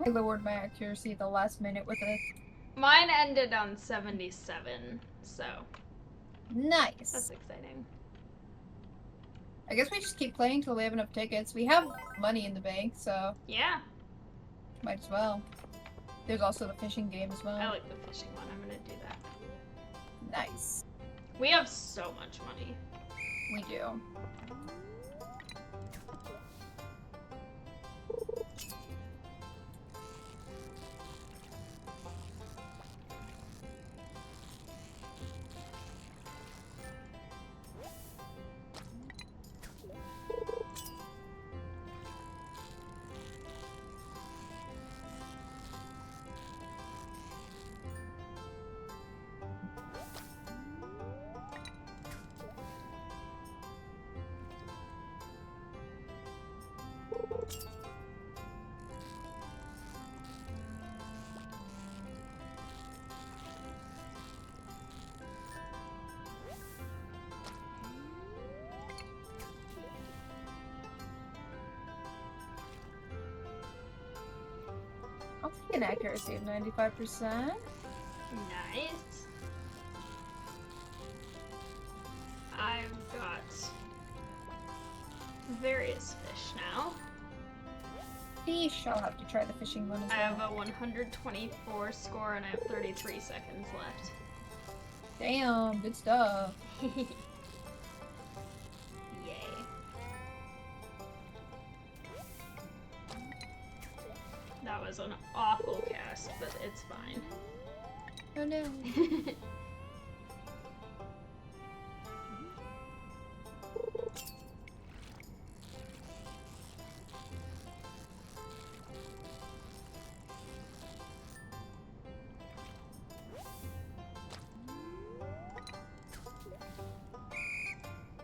I lowered my accuracy at the last minute with it. Mine ended on 77, so Nice. that's exciting. I guess we just keep playing till we have enough tickets. We have money in the bank, so Yeah. might as well. There's also the fishing game as well. I like the fishing one. I'm gonna do that. Nice. We have so much money. We do. I'll take an accuracy of 95%. Nice. I've got various fish now. Fish. I'll have to try the fishing one as I well. have a 124 score and I have 33 seconds left. Damn, good stuff. Yay. That was an awful cast, but it's fine. Oh no.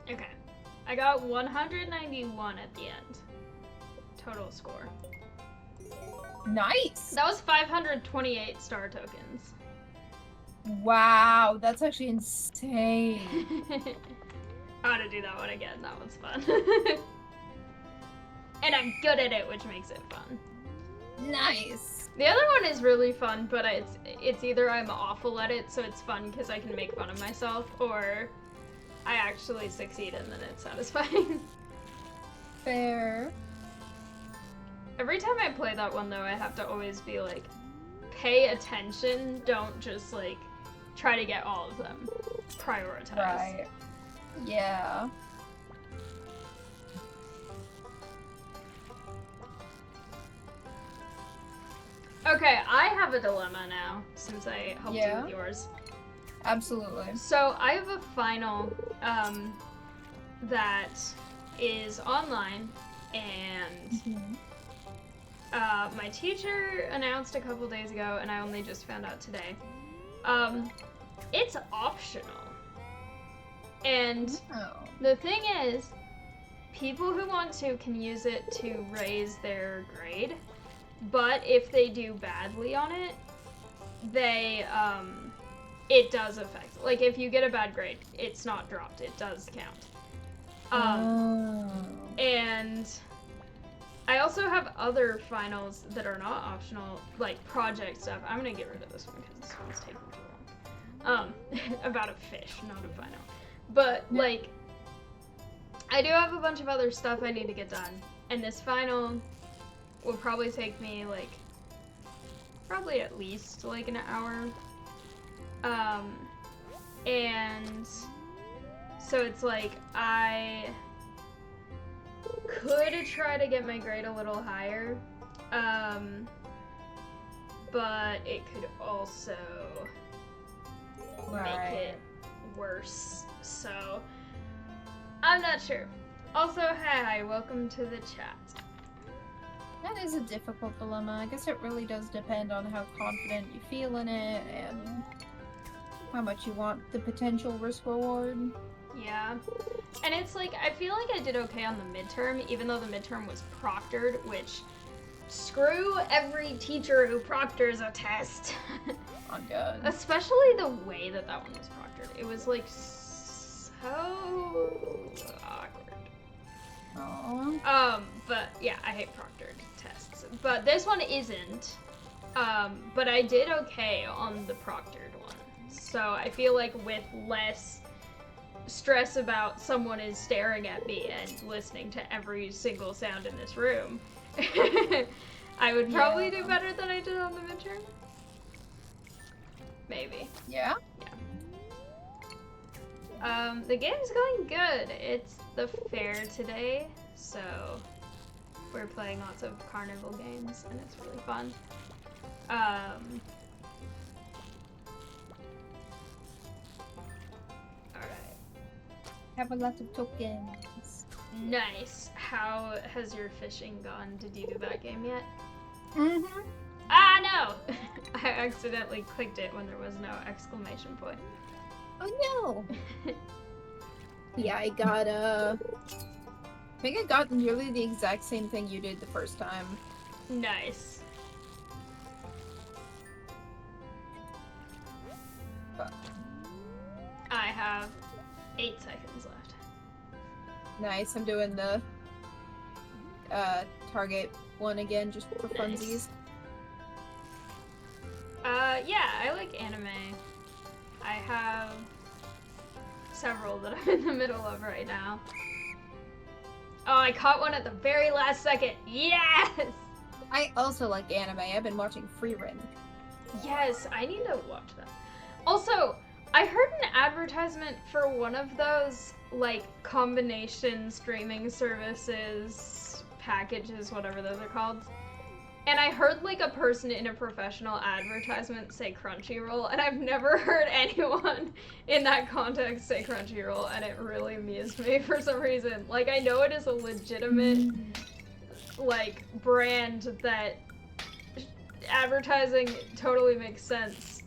Okay. I got 191 at the end. Total score. Nice. That was 528 star tokens. Wow, that's actually insane. I want to do that one again. That one's fun. And I'm good at it, which makes it fun. Nice. The other one is really fun, but it's either I'm awful at it, so it's fun because I can make fun of myself, or I actually succeed and then it's satisfying. Fair. Every time I play that one, though, I have to always be like, pay attention, don't just like try to get all of them. Prioritize. Right. Yeah. Okay, I have a dilemma now, since I helped you with yours. Absolutely. So, I have a final that is online, and my teacher announced a couple days ago, and I only just found out today. It's optional. And the thing is, people who want to can use it to raise their grade, but if they do badly on it, they, it does affect. Like, if you get a bad grade, it's not dropped. It does count. And I also have other finals that are not optional, like project stuff. I'm gonna get rid of this one because this one's taking too long. About a fish, not a final. But, like, I do have a bunch of other stuff I need to get done. And this final will probably take me, like, probably at least, like, an hour. And so it's like, I could try to get my grade a little higher, but it could also make it worse, so I'm not sure. Also, hi, welcome to the chat. That is a difficult dilemma. I guess it really does depend on how confident you feel in it and how much you want the potential risk reward. Yeah. And it's like, I feel like I did okay on the midterm, even though the midterm was proctored, which screw every teacher who proctors a test. Oh god. Especially the way that one was proctored. It was like so awkward. Aww. But yeah, I hate proctored tests. But this one isn't. But I did okay on the proctored one. So I feel like with less stress about someone is staring at me and listening to every single sound in this room, I would probably do better than I did on the midterm. Maybe. Yeah? Yeah. The game's going good. It's the fair today, so we're playing lots of carnival games, and it's really fun. Alright. Have a lot of tokens. Nice. How has your fishing gone? Did you do that game yet? Mm-hmm. Ah, no! I accidentally clicked it when there was no exclamation point. Oh no! Yeah, I think I got nearly the exact same thing you did the first time. Nice. But I have 8 seconds left. nice, I'm doing the target one again just for funsies. Yeah, I like anime. I have several that I'm in the middle of right now. Oh, I caught one at the very last second. Yes! I also like anime. I've been watching Free Run. Yes, I need to watch that. Also, I heard an advertisement for one of those, like, combination streaming services, packages, whatever those are called. And I heard, like, a person in a professional advertisement say Crunchyroll, and I've never heard anyone in that context say Crunchyroll, and it really amused me for some reason. Like, I know it is a legitimate, like, brand that advertising totally makes sense,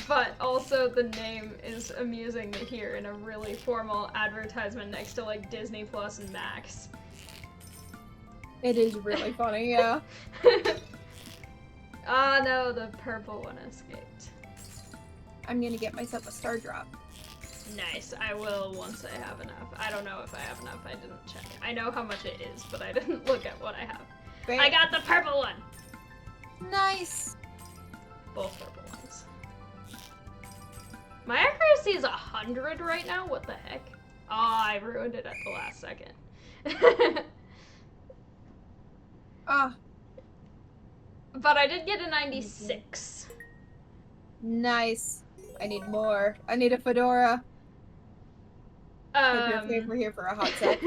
but also the name is amusing to hear in a really formal advertisement next to, like, Disney Plus and Max. It is really funny, yeah. Ah, no, the purple one escaped. I'm gonna get myself a star drop. Nice, I will once I have enough. I don't know if I have enough, I didn't check. I know how much it is, but I didn't look at what I have. I got the purple one! Nice! Both purple ones. My accuracy is 100 right now? What the heck? Oh, I ruined it at the last second. Ah. But I did get a 96. Nice. I need more. I need a fedora. We're here for a hot sec.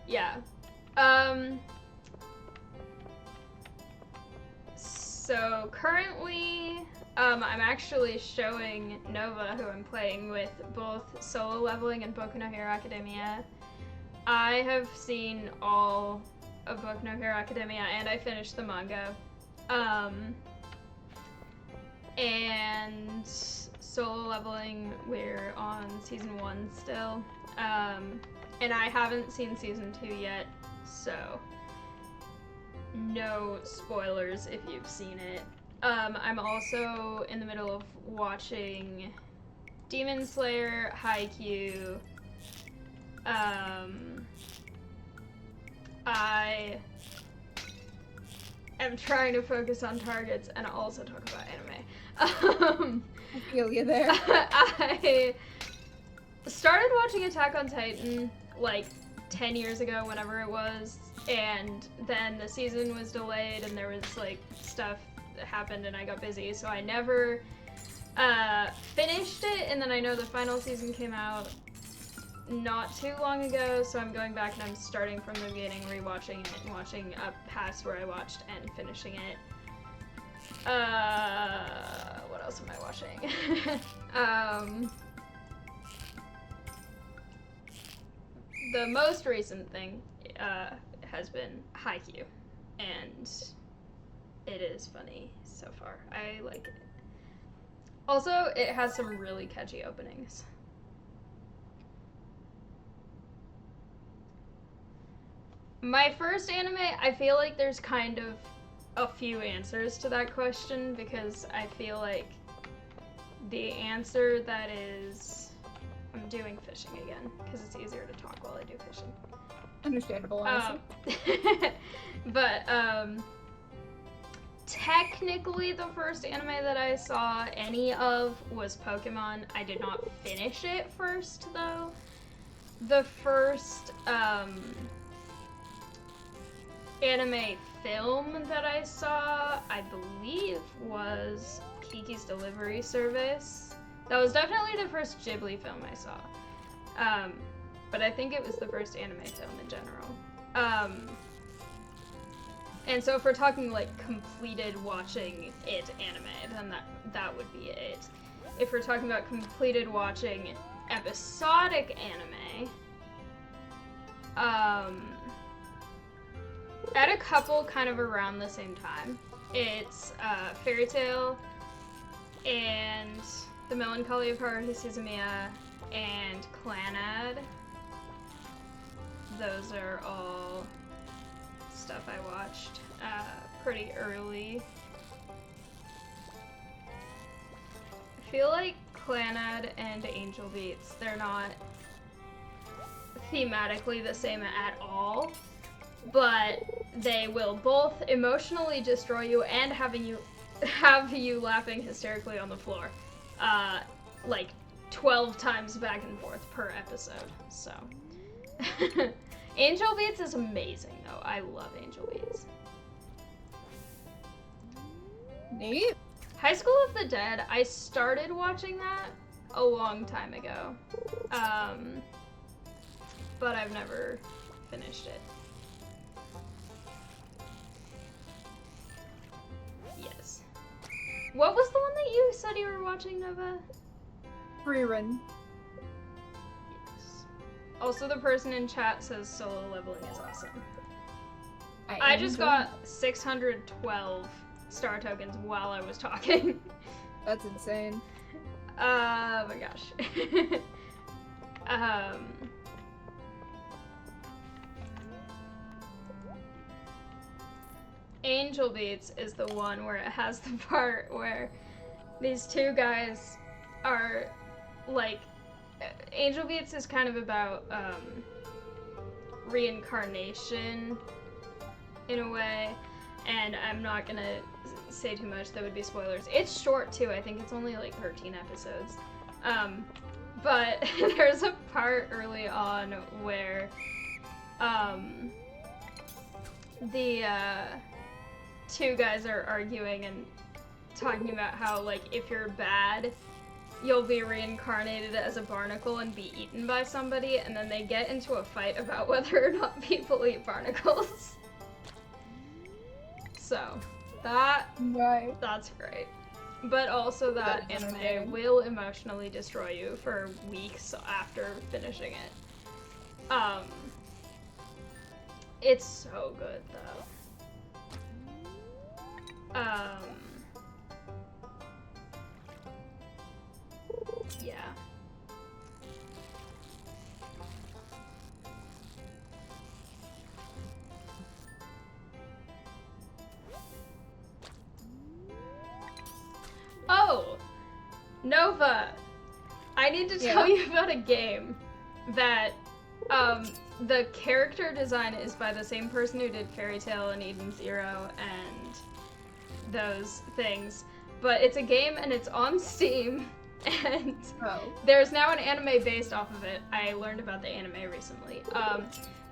Yeah. So currently, I'm actually showing Nova, who I'm playing with, both Solo Leveling and Boku no Hero Academia. I have seen all of Boku no Hero Academia, and I finished the manga. And Solo Leveling, we're on season 1 still. And I haven't seen season 2 yet, so no spoilers if you've seen it. I'm also in the middle of watching Demon Slayer, Haikyuu. I am trying to focus on targets and also talk about anime. I feel you there. I started watching Attack on Titan like 10 years ago, whenever it was, and then the season was delayed and there was like stuff that happened and I got busy, so I never finished it. And then I know the final season came out not too long ago, so I'm going back and I'm starting from the beginning, rewatching it and watching up past where I watched and finishing it. What else am I watching? The most recent thing has been Haikyuu, and it is funny so far. I like it. Also, it has some really catchy openings. My first anime, I feel like there's kind of a few answers to that question because I feel like the answer that is... I'm doing fishing again because it's easier to talk while I do fishing. Understandable, honestly. But, technically the first anime that I saw any of was Pokemon. I did not finish it first, though. The first, anime film that I saw, I believe, was Kiki's Delivery Service. That was definitely the first Ghibli film I saw. But I think it was the first anime film in general. And so if we're talking like completed watching it anime, then that would be it. If we're talking about completed watching episodic anime, at a couple kind of around the same time. It's Fairy Tail and The Melancholy of Haruhi Suzumiya and Clannad. Those are all stuff I watched pretty early. I feel like Clannad and Angel Beats, they're not thematically the same at all, but they will both emotionally destroy you and have you laughing hysterically on the floor, like 12 times back and forth per episode. So, Angel Beats is amazing, though. I love Angel Beats. Neat. High School of the Dead, I started watching that a long time ago, but I've never finished it. Yes. What was the one that you said you were watching, Nova? Rerun. Yes. Also, the person in chat says solo leveling is awesome. I just got 612 star tokens while I was talking. That's insane. Oh my gosh. Angel Beats is the one where it has the part where these two guys are like... Angel Beats is kind of about reincarnation in a way, and I'm not gonna say too much, that would be spoilers. It's short too, I think it's only like 13 episodes. But there's a part early on where the two guys are arguing and talking about how, like, if you're bad, you'll be reincarnated as a barnacle and be eaten by somebody, and then they get into a fight about whether or not people eat barnacles. So, that's great. But also that anime will emotionally destroy you for weeks after finishing it. It's so good, though. Yeah. Oh! Nova! I need to tell you about a game that, the character design is by the same person who did Fairy Tail and Eden Zero and those things. But it's a game and it's on Steam, and there's now an anime based off of it. I learned about the anime recently.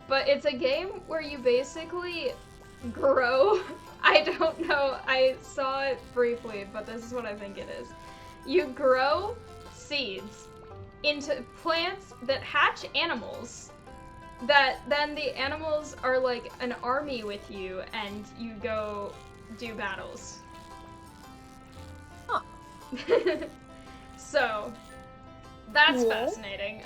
But it's a game where you basically grow... I don't know, I saw it briefly, but this is what I think it is. You grow seeds into plants that hatch animals, that then the animals are like an army with you, and you go do battles. Huh. So, that's fascinating.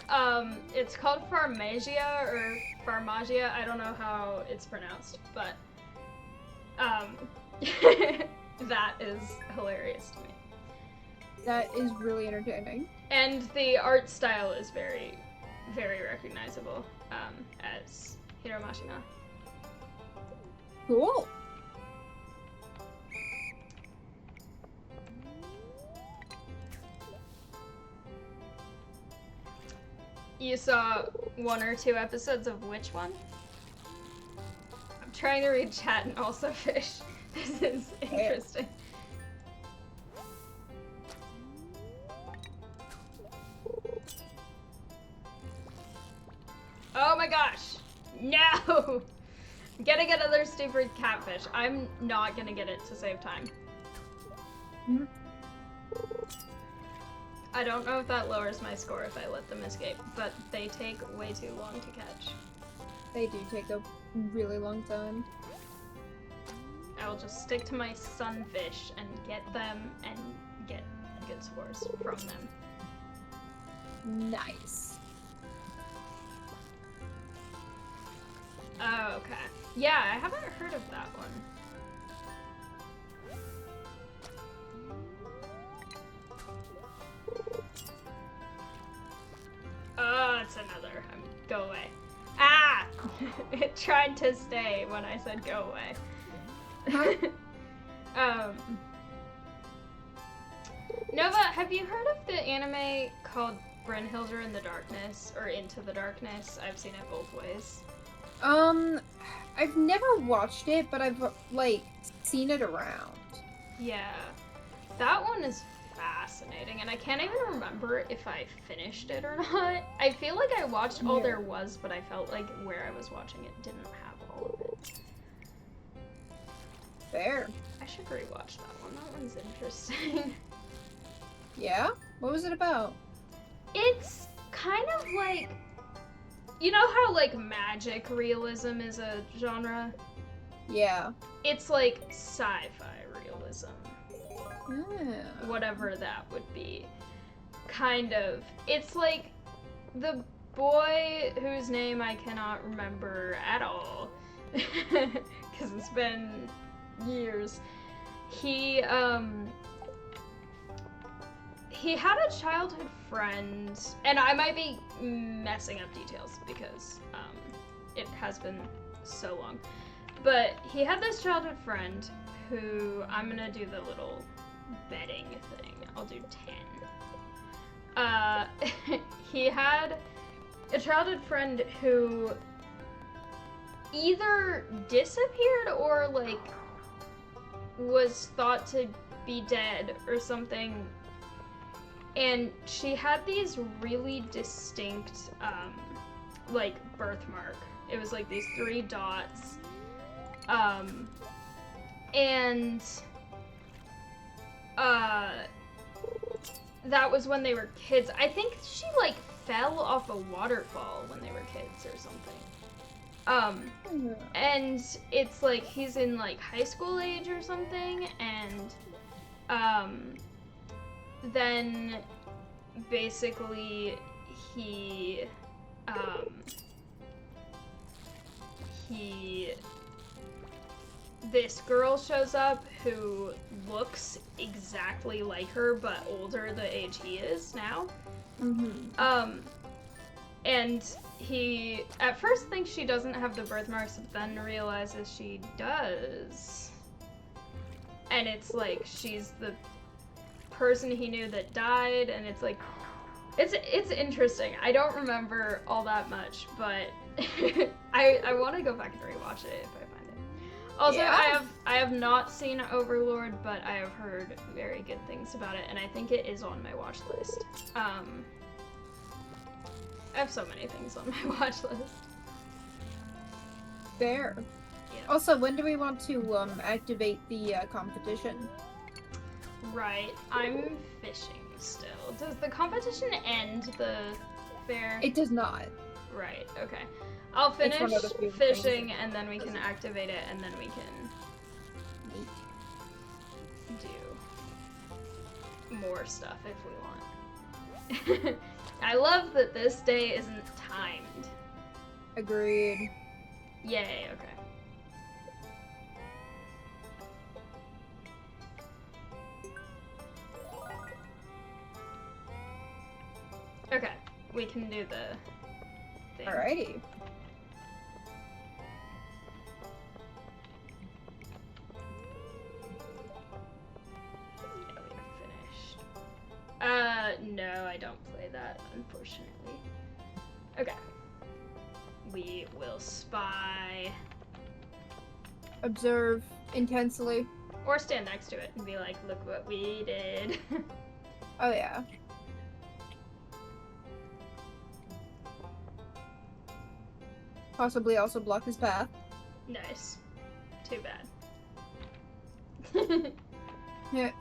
It's called Farmagia, or Farmagia, I don't know how it's pronounced, but that is hilarious to me. That is really entertaining. And the art style is very, very recognizable, as Hiro Mashima. Cool. You saw 1 or 2 episodes of which one? I'm trying to read chat and also fish. This is interesting. Oh my gosh! No! I'm gonna get another stupid catfish. I'm not gonna get it to save time. Mm-hmm. I don't know if that lowers my score if I let them escape, but they take way too long to catch. They do take a really long time. I will just stick to my sunfish and get them and get good scores from them. Nice. Oh, okay. Yeah, I haven't heard of that one. Oh, it's another. Go away. Ah! It tried to stay when I said go away. Nova, have you heard of the anime called Brynhildr in the Darkness, or Into the Darkness? I've seen it both ways. I've never watched it, but I've, like, seen it around. Yeah. That one is fascinating, and I can't even remember if I finished it or not. I feel like I watched all there was, but I felt like where I was watching it didn't have all of it. Fair. I should rewatch that one. That one's interesting. Yeah? What was it about? It's kind of like... You know how, like, magic realism is a genre? Yeah. It's like sci-fi realism. Yeah. Whatever that would be. Kind of. It's like the boy whose name I cannot remember at all. Because it's been years. He had a childhood friend, and I might be messing up details because it has been so long. But he had this childhood friend who, I'm gonna do the little betting thing. I'll do 10. He had a childhood friend who either disappeared or, like, was thought to be dead or something. And she had these really distinct, like, birthmark. It was like these 3 dots. And that was when they were kids. I think she, like, fell off a waterfall when they were kids or something. And it's like he's in, like, high school age or something, and then basically this girl shows up who looks exactly like her but older the age he is now. And he at first thinks she doesn't have the birthmarks, but then realizes she does. And it's like she's the person he knew that died, and it's like it's interesting. I don't remember all that much, but I want to go back and rewatch it if I find it. Also, yeah. I have not seen Overlord, but I have heard very good things about it, and I think it is on my watch list. I have so many things on my watch list. Fair. Yeah. Also, when do we want to activate the competition? Right. I'm fishing still. Does the competition end the fair? It does not. Right. Okay. I'll finish fishing and then we can activate it and then we can do more stuff if we want. I love that this day isn't timed. Agreed. Yay, okay. Okay, we can do the thing. Alrighty. I don't play that, unfortunately. Okay. We will spy. Observe intensely. Or stand next to it and be like, look what we did. Oh yeah. Possibly also block his path. Nice. Too bad. Yeah.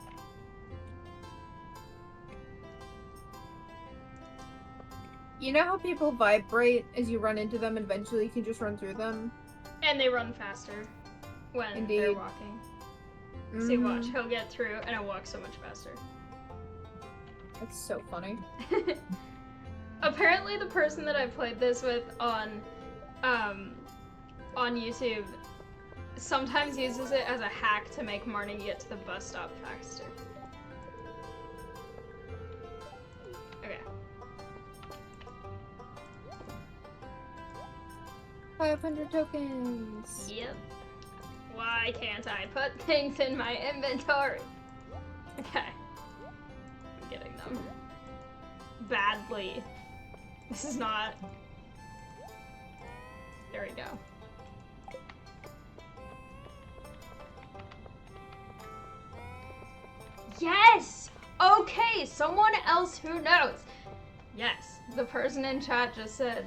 You know how people vibrate as you run into them and eventually you can just run through them? And they run faster when Indeed. they're walking. See, watch. He'll get through and I'll walk so much faster. That's so funny. Apparently the person that I played this with on YouTube sometimes uses it as a hack to make Marnie get to the bus stop faster. Okay. 500 tokens. Yep. Why can't I put things in my inventory? Okay. I'm getting them. Badly. This is not... There we go. Yes! Okay, someone else who knows. Yes, the person in chat just said,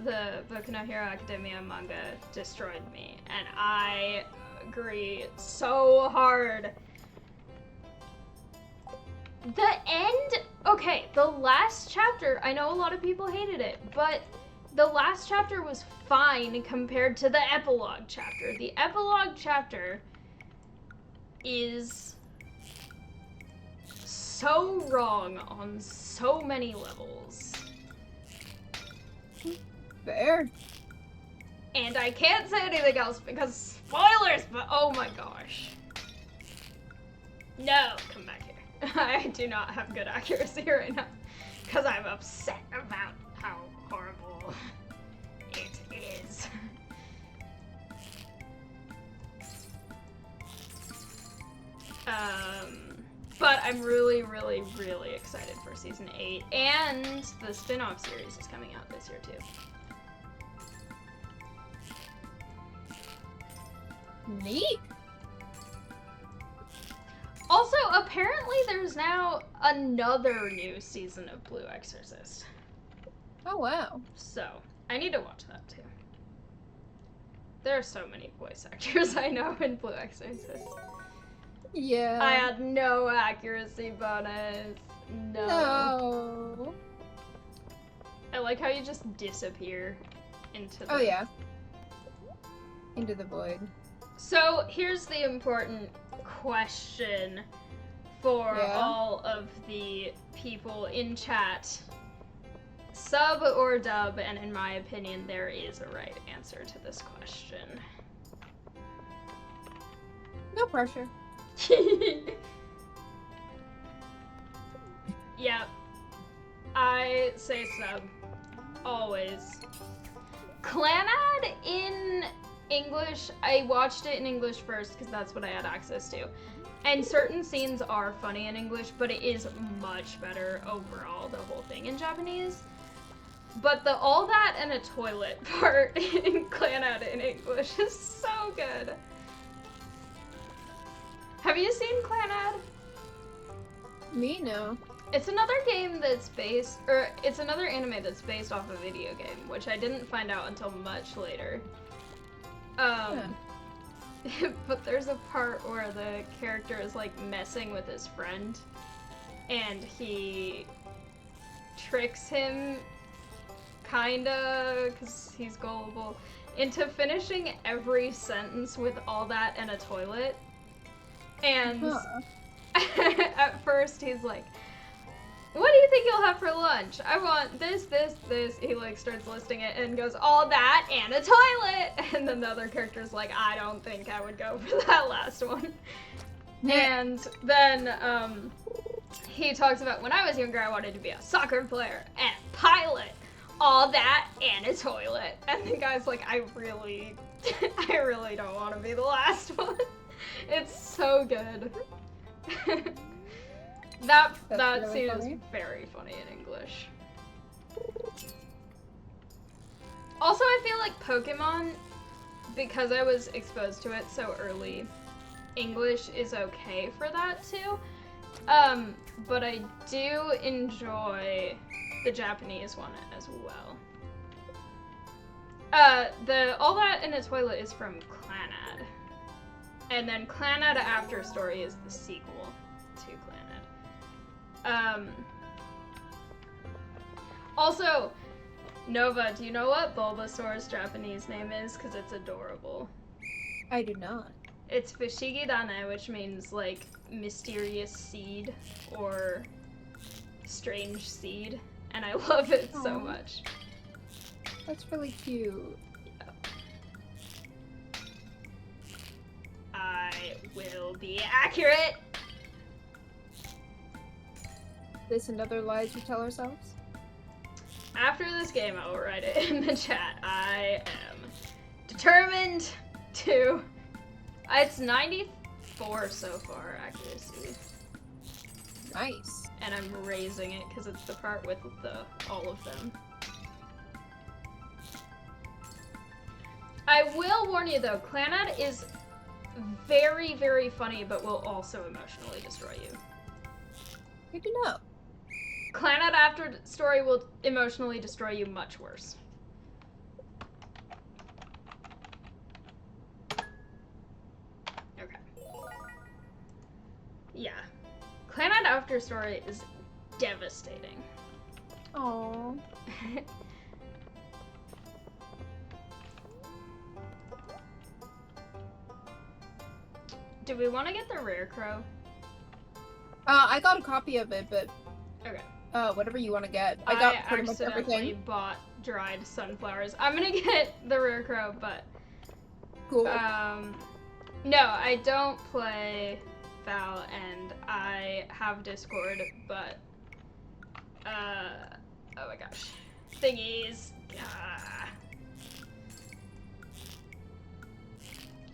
the Boku no Hero Academia manga destroyed me, and I agree so hard. The end, okay, the last chapter, I know a lot of people hated it, but the last chapter was fine compared to the epilogue chapter. The epilogue chapter is so wrong on so many levels. Fair. And I can't say anything else because spoilers, but oh my gosh. No, come back here. I do not have good accuracy right now because I'm upset about how horrible it is. But I'm really, really, really excited for season 8, and the spin-off series is coming out this year too. Neat. Also, apparently there's now another new season of Blue Exorcist. Oh wow. So, I need to watch that too. There are so many voice actors I know in Blue Exorcist. Yeah. I had no accuracy bonus. No. I like how you just disappear into the... Oh yeah. Into the void. So, here's the important question for all of the people in chat. Sub or dub, and in my opinion, there is a right answer to this question. No pressure. Yep. I say sub. Always. Clanad in English, I watched it in English first because that's what I had access to. And certain scenes are funny in English, but it is much better overall, the whole thing in Japanese. But the all that and a toilet part in Clanad in English is so good. Have you seen Clanad? Me, no. It's another game that's based, or it's another anime that's based off a video game, which I didn't find out until much later. But there's a part where the character is like messing with his friend, and he tricks him, kinda, because he's gullible, into finishing every sentence with all that and a toilet. And at first he's like, what do you think you'll have for lunch? I want this, this, this. He like starts listing it and goes, all that and a toilet. And then the other character's like, I don't think I would go for that last one. And then he talks about, when I was younger, I wanted to be a soccer player and a pilot. All that and a toilet. And the guy's like, I really don't want to be the last one. It's so good. That That's really seems funny. very funny in English. Also, I feel like Pokemon, because I was exposed to it so early, English is okay for that too. But I do enjoy the Japanese one as well. All That in a Toilet is from Clanad. And then Clanad After Story is the sequel to Clanad. Also, Nova, do you know what Bulbasaur's Japanese name is? Because it's adorable. I do not. It's Fushigidane, which means, like, mysterious seed or strange seed. And I love it so Aw. much. That's really cute. I will be accurate. This and other lies we tell ourselves? After this game, I will write it in the chat. I am determined to... It's 94 so far, accuracy. Nice. And I'm raising it because it's the part with all of them. I will warn you though, Clanad is very, very funny, but will also emotionally destroy you. Good to know. Clanad After Story will emotionally destroy you much worse. Okay. Yeah. Clanad After Story is devastating. Aww. Do we want to get the Rare Crow? I got a copy of it, but Okay. whatever you want to get. I got pretty much accidentally everything. bought dried sunflowers. I'm gonna get the Rare Crow, but Cool. no, I don't play Val, and I have Discord, but oh my gosh, thingies.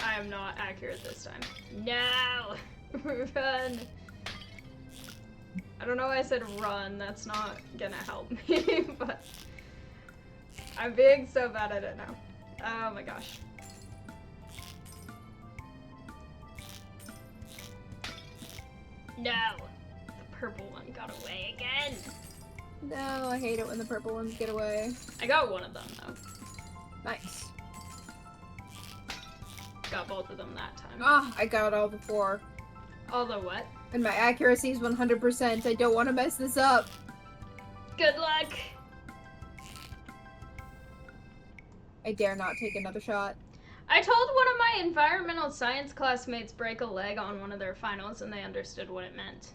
I am not accurate this time. No, run. I don't know why I said run. That's not gonna help me, but I'm being so bad at it now. Oh my gosh. No! The purple one got away again! No, I hate it when the purple ones get away. I got one of them though. Nice. Got both of them that time. Ah, I got all the 4. Although what? And my accuracy is 100%. I don't want to mess this up. Good luck! I dare not take another shot. I told one of my environmental science classmates break a leg on one of their finals and they understood what it meant.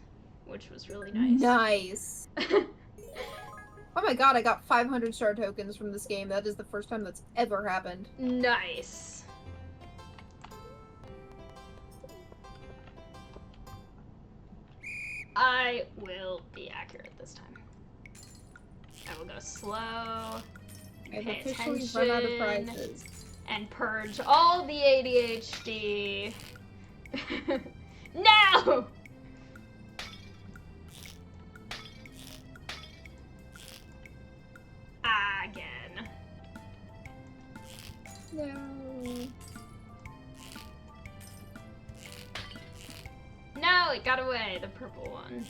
Which was really nice. Nice. Oh my god, I got 500 star tokens from this game. That is the first time that's ever happened. Nice. I will be accurate this time. I will go slow. I've Pay officially run out of attention. prizes. And purge all the ADHD. No! Again. No. No, it got away, the purple one.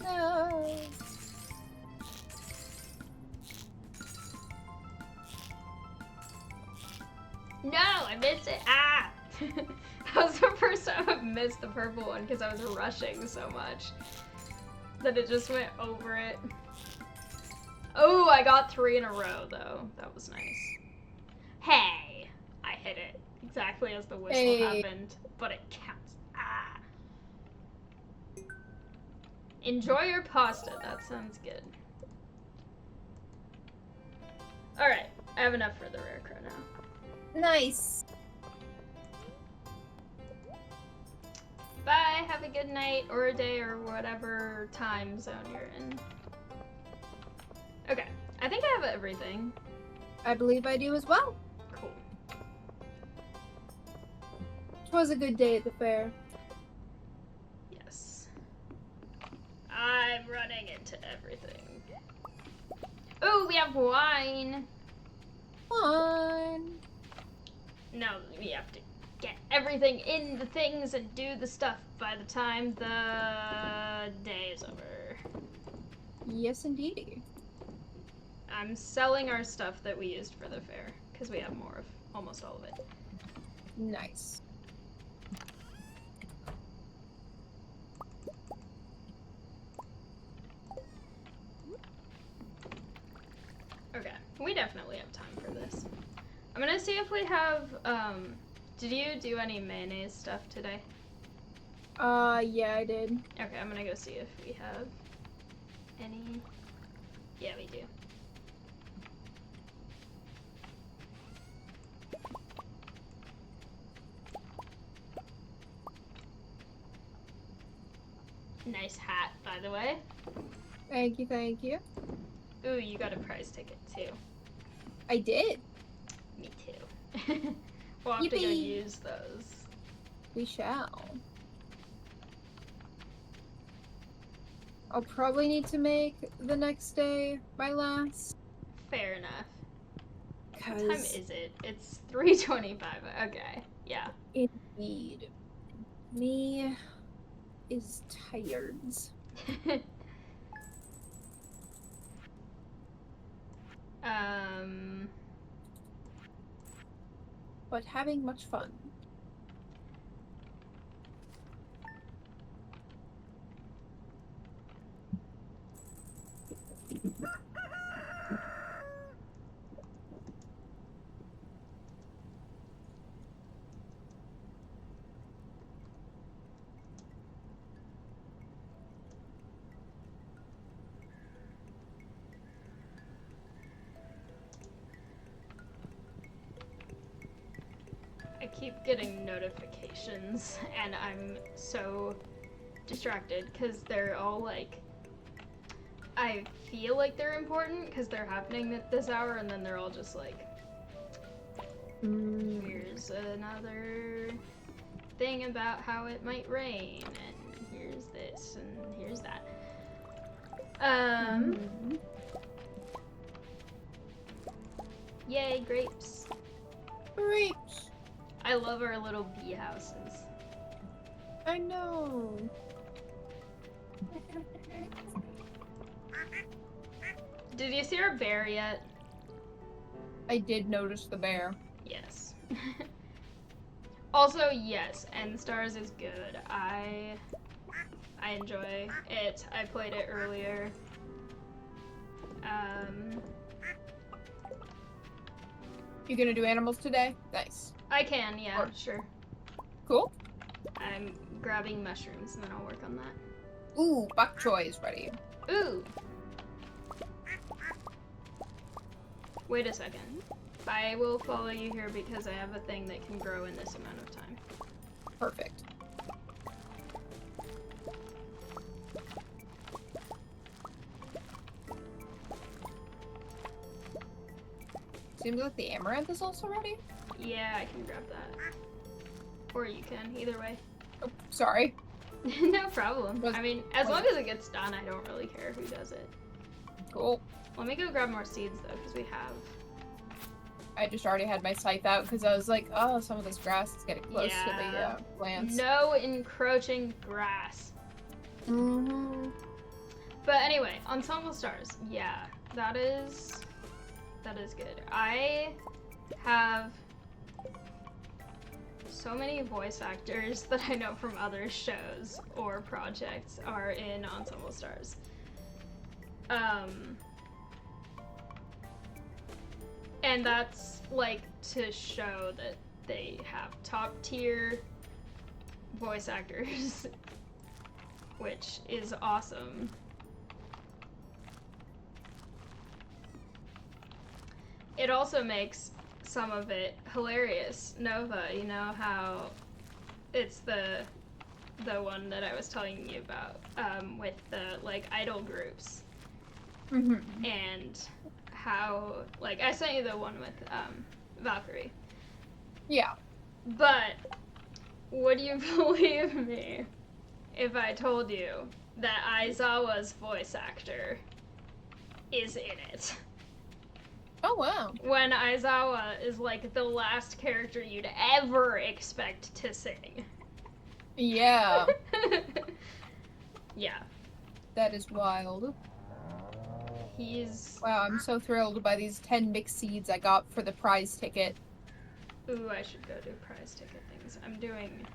No. No, I missed it. Ah! That was the first time I've missed the purple one because I was rushing so much that it just went over it. Oh, I got 3 in a row though. That was nice. Hey! I hit it exactly as the whistle happened, but it counts. Ah! Enjoy your pasta. That sounds good. Alright, I have enough for the rare crow now. Nice. Bye, have a good night or a day or whatever time zone you're in. Okay, I think I have everything. I believe I do as well. Cool. It was a good day at the fair. Yes. I'm running into everything. Oh, we have wine. Fun. No, we have to get everything in the things and do the stuff by the time the day is over. Yes, indeed. I'm selling our stuff that we used for the fair, because we have more of almost all of it. Nice. Okay, we definitely have time for this. I'm gonna see if we have, did you do any mayonnaise stuff today? Yeah, I did. Okay, I'm gonna go see if we have any. Yeah, we do. Nice hat, by the way. Thank you, thank you. Ooh, you got a prize ticket, too. I did. Me too. We'll have to go use those. We shall. I'll probably need to make the next day my last. Fair enough. What 'Cause time is it? It's 3:25. Okay, yeah. indeed. Me is tired. But having much fun. I keep getting notifications, and I'm so distracted because they're all like, I feel like they're important because they're happening at this hour, and then they're all just like, here's another thing about how it might rain, and here's this, and here's that. Yay, grapes. Grapes. I love our little bee houses. I know. Did you see our bear yet? I did notice the bear. Yes. Also, yes, End Stars is good. I enjoy it. I played it earlier. You gonna do animals today? Nice. I can, yeah, sure. Cool. I'm grabbing mushrooms and then I'll work on that. Ooh, bok choy is ready. Ooh! Wait a second. I will follow you here because I have a thing that can grow in this amount of time. Perfect. Seems like the amaranth is also ready. Yeah, I can grab that. Or you can, either way. Oh, sorry. No problem. I mean, as long as it gets done, I don't really care who does it. Cool. Let me go grab more seeds, though, because we have... I just already had my scythe out because I was like, oh, some of this grass is getting close to the plants. No encroaching grass. Mm-hmm. But anyway, Ensemble Stars. Yeah, that is good. I have so many voice actors that I know from other shows or projects are in Ensemble Stars. And that's like to show that they have top tier voice actors, which is awesome. It also makes some of it hilarious. Nova, you know how it's the one that I was telling you about with the like idol groups. Mm-hmm. And how, like, I sent you the one with Valkyrie. Yeah. But would you believe me if I told you that Aizawa's voice actor is in it. Oh, wow. When Aizawa is like the last character you'd ever expect to sing. Yeah. Yeah. That is wild. He's... Wow, I'm so thrilled by these 10 mixed seeds I got for the prize ticket. Ooh, I should go do prize ticket things. I'm doing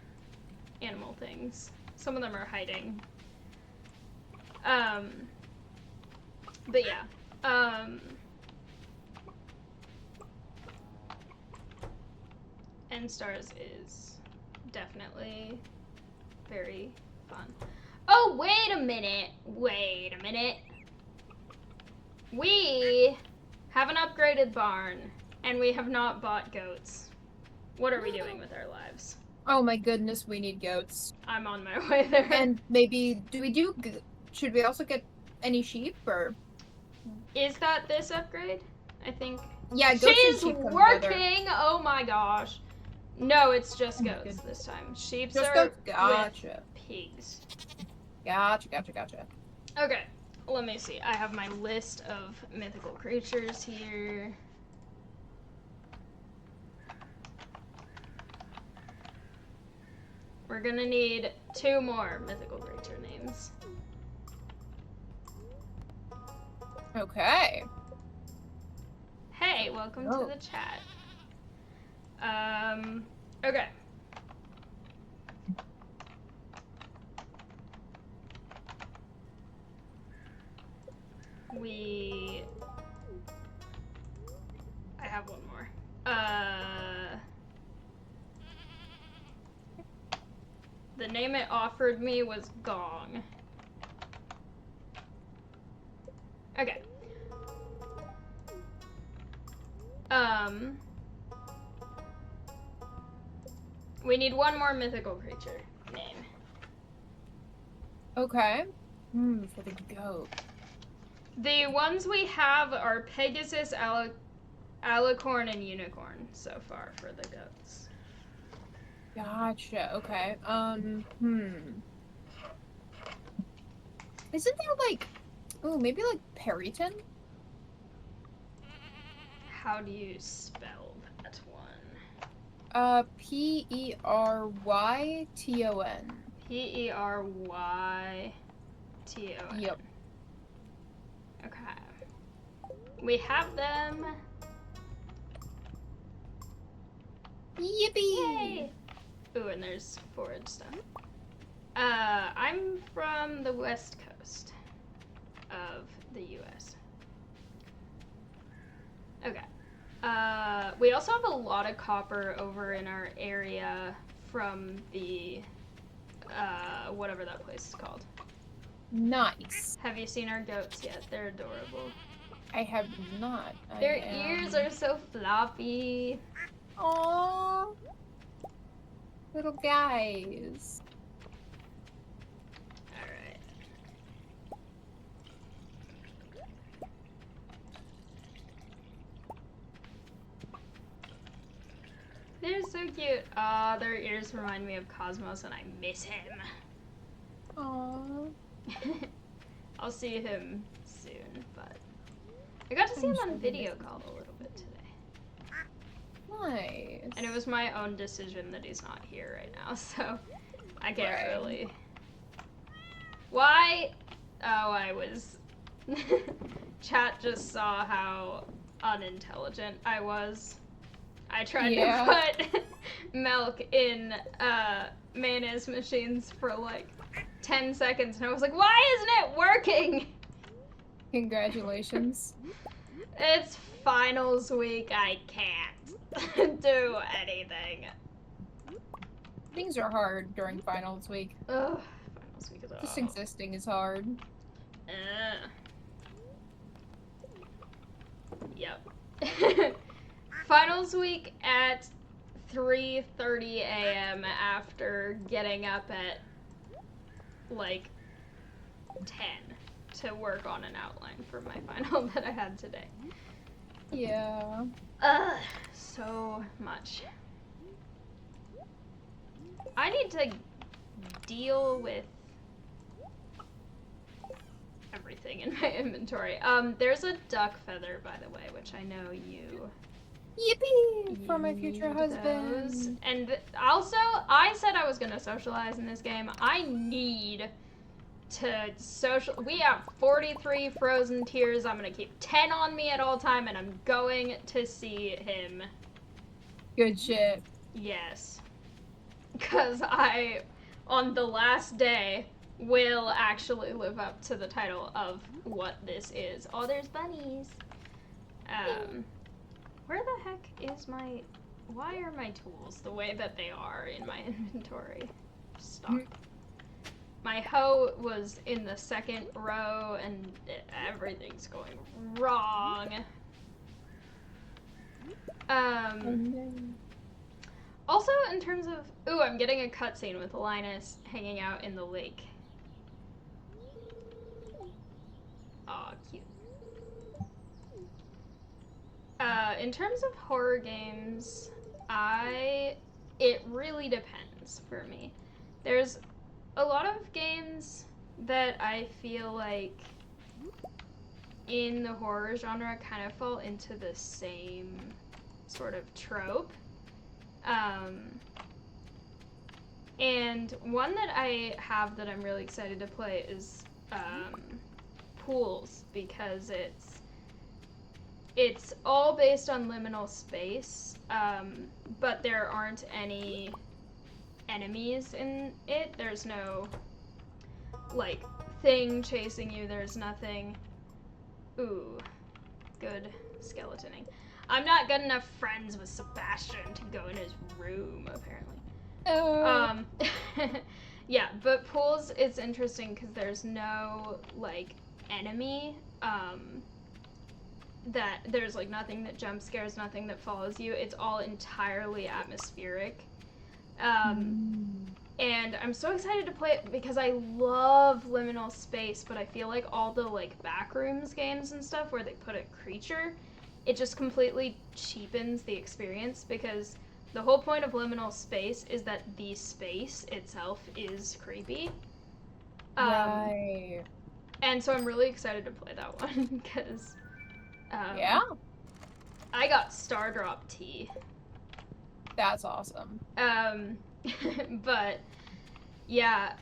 animal things. Some of them are hiding. But yeah. End Stars is definitely very fun. Oh, wait a minute. Wait a minute. We have an upgraded barn, and we have not bought goats. What are we doing with our lives? Oh my goodness, we need goats. I'm on my way there. And maybe, should we also get any sheep, or? Is that this upgrade? I think. Yeah, goats and She's sheep come working! together. Oh my gosh. No, it's just Oh my goats goodness. this time. Sheeps Just are goats? Gotcha. with pigs. Gotcha. Okay, let me see. I have my list of mythical creatures here. We're gonna need 2 more mythical creature names. Okay. Hey, welcome to the chat. Okay. I have one more. The name it offered me was Gong. Okay. We need 1 more mythical creature name. Okay. For the goat. The ones we have are Pegasus, Alicorn, and Unicorn so far for the goats. Gotcha. Okay. Isn't there like, maybe like Perryton? How do you spell that one? Perryton. PerYton. Yep. Okay. We have them. Yippee! Yay! Ooh, and there's forage stuff. I'm from the west coast of the US. Okay. We also have a lot of copper over in our area from the, whatever that place is called. Nice. Have you seen our goats yet? They're adorable. I have not. Their ears are so floppy. Aww. Little guys. Alright. They're so cute. Aw, their ears remind me of Cosmos and I miss him. Aww. I'll see him soon, but I got to see him on video call a little bit today. Nice. And it was my own decision that he's not here right now, so I can't really. Why? Oh, I was. Chat just saw how unintelligent I was. I tried to put milk in mayonnaise machines for like 10 seconds, and I was like, why isn't it working? Congratulations. It's finals week. I can't do anything. Things are hard during finals week. Ugh, finals week is Just existing is hard. Yep. Finals week at 3:30 a.m. after getting up at like 10 to work on an outline for my final that I had today. Yeah. So much. I need to deal with everything in my inventory. There's a duck feather, by the way, which I know you Yippee! For my future need husband. those. And also, I said I was gonna socialize in this game. I need to social. We have 43 frozen tears. I'm gonna keep 10 on me at all time, and I'm going to see him. Good shit. Yes. Because I, on the last day, will actually live up to the title of what this is. Oh, there's bunnies. Where the heck is my... Why are my tools the way that they are in my inventory? Stop. My hoe was in the second row, and everything's going wrong. Also, in terms of... Ooh, I'm getting a cutscene with Linus hanging out in the lake. Aw, cute. In terms of horror games, it really depends for me. There's a lot of games that I feel like in the horror genre kind of fall into the same sort of trope. And one that I have that I'm really excited to play is Pools, because it's all based on liminal space, but there aren't any enemies in it. There's no, like, thing chasing you. There's nothing. Ooh, good skeletoning. I'm not good enough friends with Sebastian to go in his room, apparently. Yeah, but Pools, it's interesting because there's no, like, enemy, that there's, like, nothing that jump scares, nothing that follows you. It's all entirely atmospheric. And I'm so excited to play it because I love liminal space, but I feel like all the, like, backrooms games and stuff where they put a creature, it just completely cheapens the experience, because the whole point of liminal space is that the space itself is creepy. Right. And so I'm really excited to play that one, because yeah? I got Stardrop Tea. That's awesome. But yeah,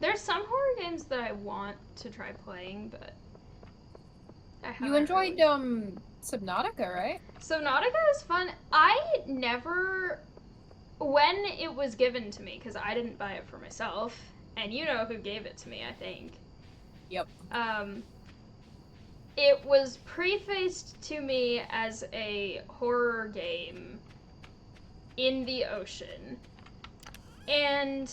there's some horror games that I want to try playing, but I haven't. You enjoyed Subnautica, right? Subnautica is fun. I never, when it was given to me, because I didn't buy it for myself, and you know who gave it to me, I think. Yep. It was prefaced to me as a horror game in the ocean. And,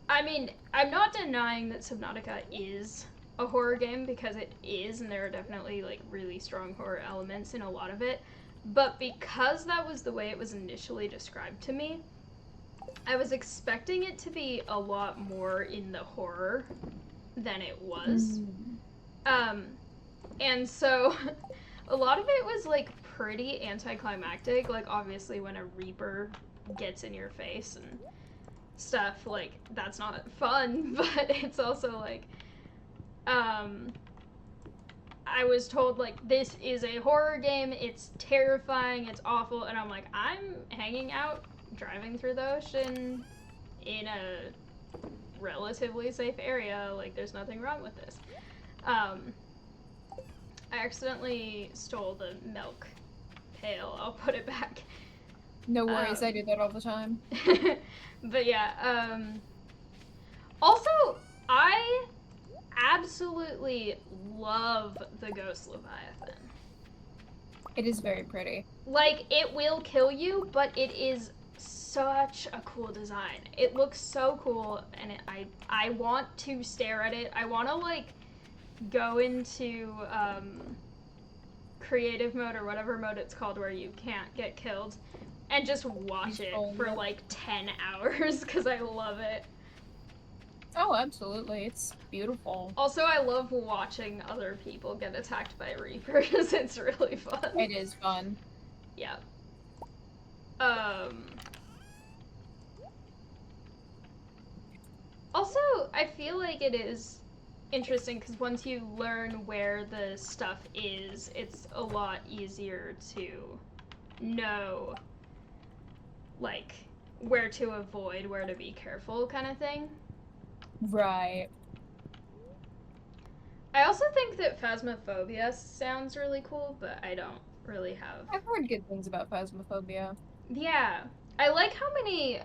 I mean, I'm not denying that Subnautica is a horror game, because it is, and there are definitely, like, really strong horror elements in a lot of it. But because that was the way it was initially described to me, I was expecting it to be a lot more in the horror than it was. And so a lot of it was, like, pretty anticlimactic. Like, obviously when a Reaper gets in your face and stuff, like, that's not fun, but it's also, like, I was told, like, this is a horror game, it's terrifying, it's awful, and I'm like, I'm hanging out, driving through the ocean in a relatively safe area, like, there's nothing wrong with this. I accidentally stole the milk pail. I'll put it back. No worries, I do that all the time. But yeah, also, I absolutely love the Ghost Leviathan. It is very pretty. Like, it will kill you, but it is such a cool design. It looks so cool, and I want to stare at it. I want to, like, go into creative mode, or whatever mode it's called, where you can't get killed, and just watch it for like 10 hours, because I love it. Oh, absolutely. It's beautiful. Also, I love watching other people get attacked by Reapers. It's really fun. It is fun. Yeah. Also, I feel like it is interesting because once you learn where the stuff is, it's a lot easier to know, like, where to avoid, where to be careful kind of thing. Right. I also think that Phasmophobia sounds really cool, but I don't really have... I've heard good things about Phasmophobia. Yeah. I like how many,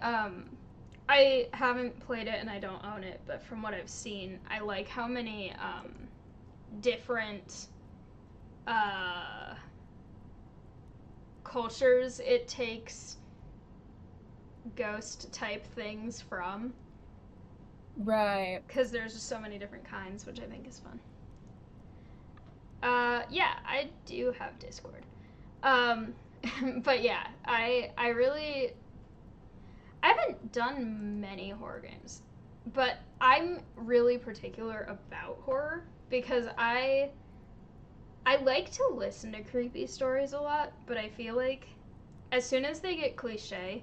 I haven't played it and I don't own it, but from what I've seen, I like how many, different, cultures it takes ghost-type things from. Right. Because there's just so many different kinds, which I think is fun. Yeah, I do have Discord. But yeah, I haven't done many horror games, but I'm really particular about horror because I like to listen to creepy stories a lot, but I feel like as soon as they get cliche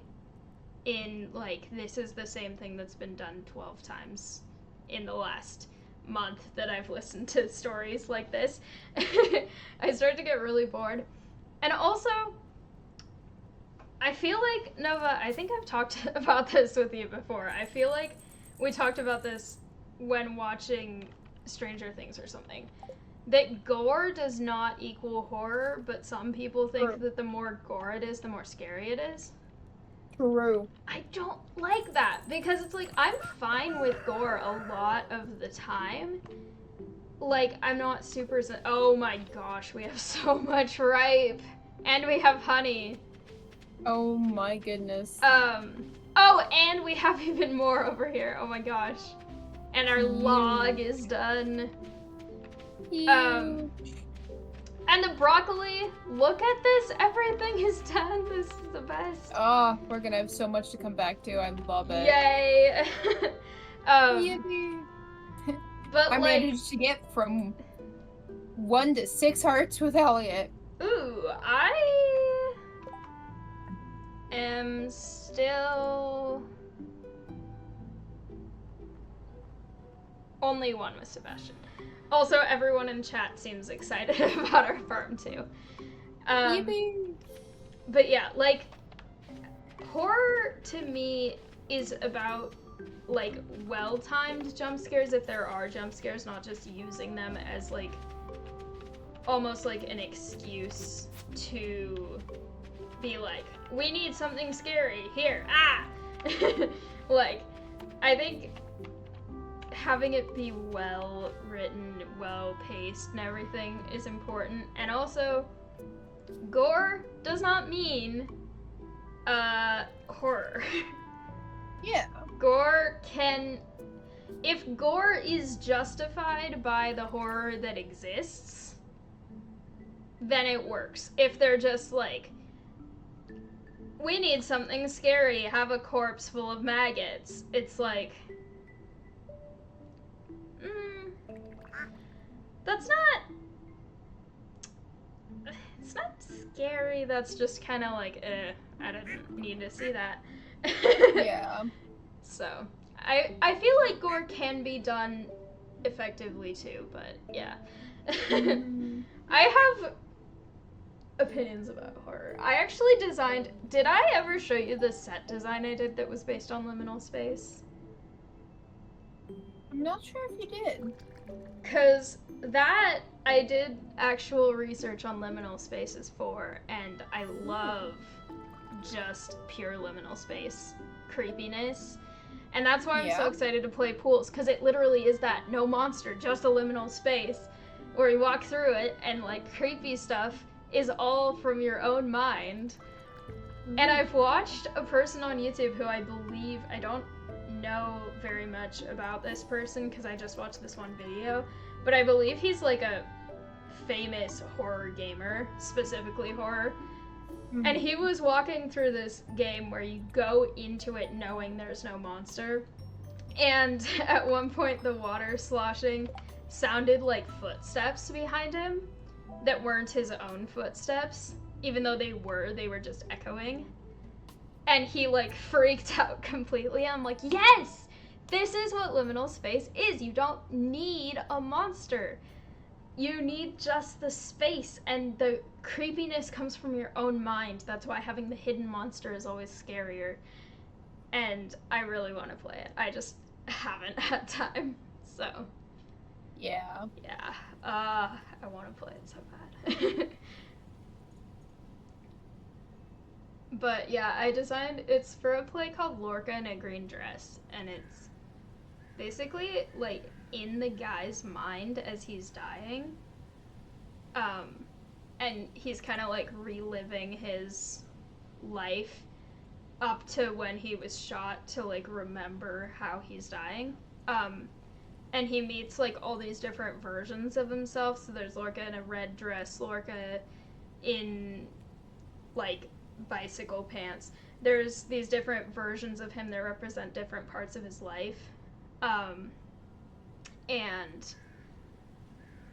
in, like, this is the same thing that's been done 12 times in the last month that I've listened to stories like this, I start to get really bored. And also, I feel like, Nova, I think I've talked about this with you before. I feel like we talked about this when watching Stranger Things or something. That gore does not equal horror, but some people think that the more gore it is, the more scary it is. True. I don't like that because it's like I'm fine with gore a lot of the time. Like, I'm not super... Oh my gosh, we have so much ripe. And we have honey. Oh my goodness. Oh, and we have even more over here. Oh my gosh. And our log is done. Huge. And the broccoli, look at this. Everything is done. This is the best. Oh, we're gonna have so much to come back to. I love it. Yay. Yippee. But I like, managed to get from 1 to 6 hearts with Elliot. ooh, I am still only 1 with Sebastian. Also, everyone in chat seems excited about our farm too. Yippee. But yeah, like, horror to me is about, like, well-timed jump scares, if there are jump scares, not just using them as, like, almost like an excuse to be like, we need something scary, here, ah! Like, I think having it be well written, well paced, and everything is important. And also, gore does not mean horror. Yeah. Gore can... If gore is justified by the horror that exists, then it works. If they're just like, we need something scary, have a corpse full of maggots, it's like... That's not... It's not scary, that's just kind of like, I didn't need to see that. Yeah. So, I feel like gore can be done effectively too, but yeah. I have opinions about horror. I actually designed... Did I ever show you the set design I did that was based on liminal space? I'm not sure if you did. Because that I did actual research on liminal spaces for, and I love just pure liminal space creepiness. And that's why I'm so excited to play Pools, because it literally is that. No monster, just a liminal space where you walk through it, and like creepy stuff is all from your own mind. And I've watched a person on YouTube who I believe, I don't know very much about this person because I just watched this one video, but I believe he's like a famous horror gamer, specifically horror. And he was walking through this game where you go into it knowing there's no monster, and at one point the water sloshing sounded like footsteps behind him that weren't his own footsteps, even though they were just echoing. And he like freaked out completely. I'm like, yes! this is what liminal space is. You don't need a monster. You need just the space, and the creepiness comes from your own mind. That's why having the hidden monster is always scarier. And I really want to play it. I just haven't had time. So, Yeah. yeah. I want to play it so bad. But yeah, I designed, it's for a play called Lorca in a Green Dress, and it's basically like in the guy's mind as he's dying. And he's kind of like reliving his life up to when he was shot to like remember how he's dying. And he meets like all these different versions of himself. So there's Lorca in a red dress, Lorca in like bicycle pants. There's these different versions of him that represent different parts of his life. And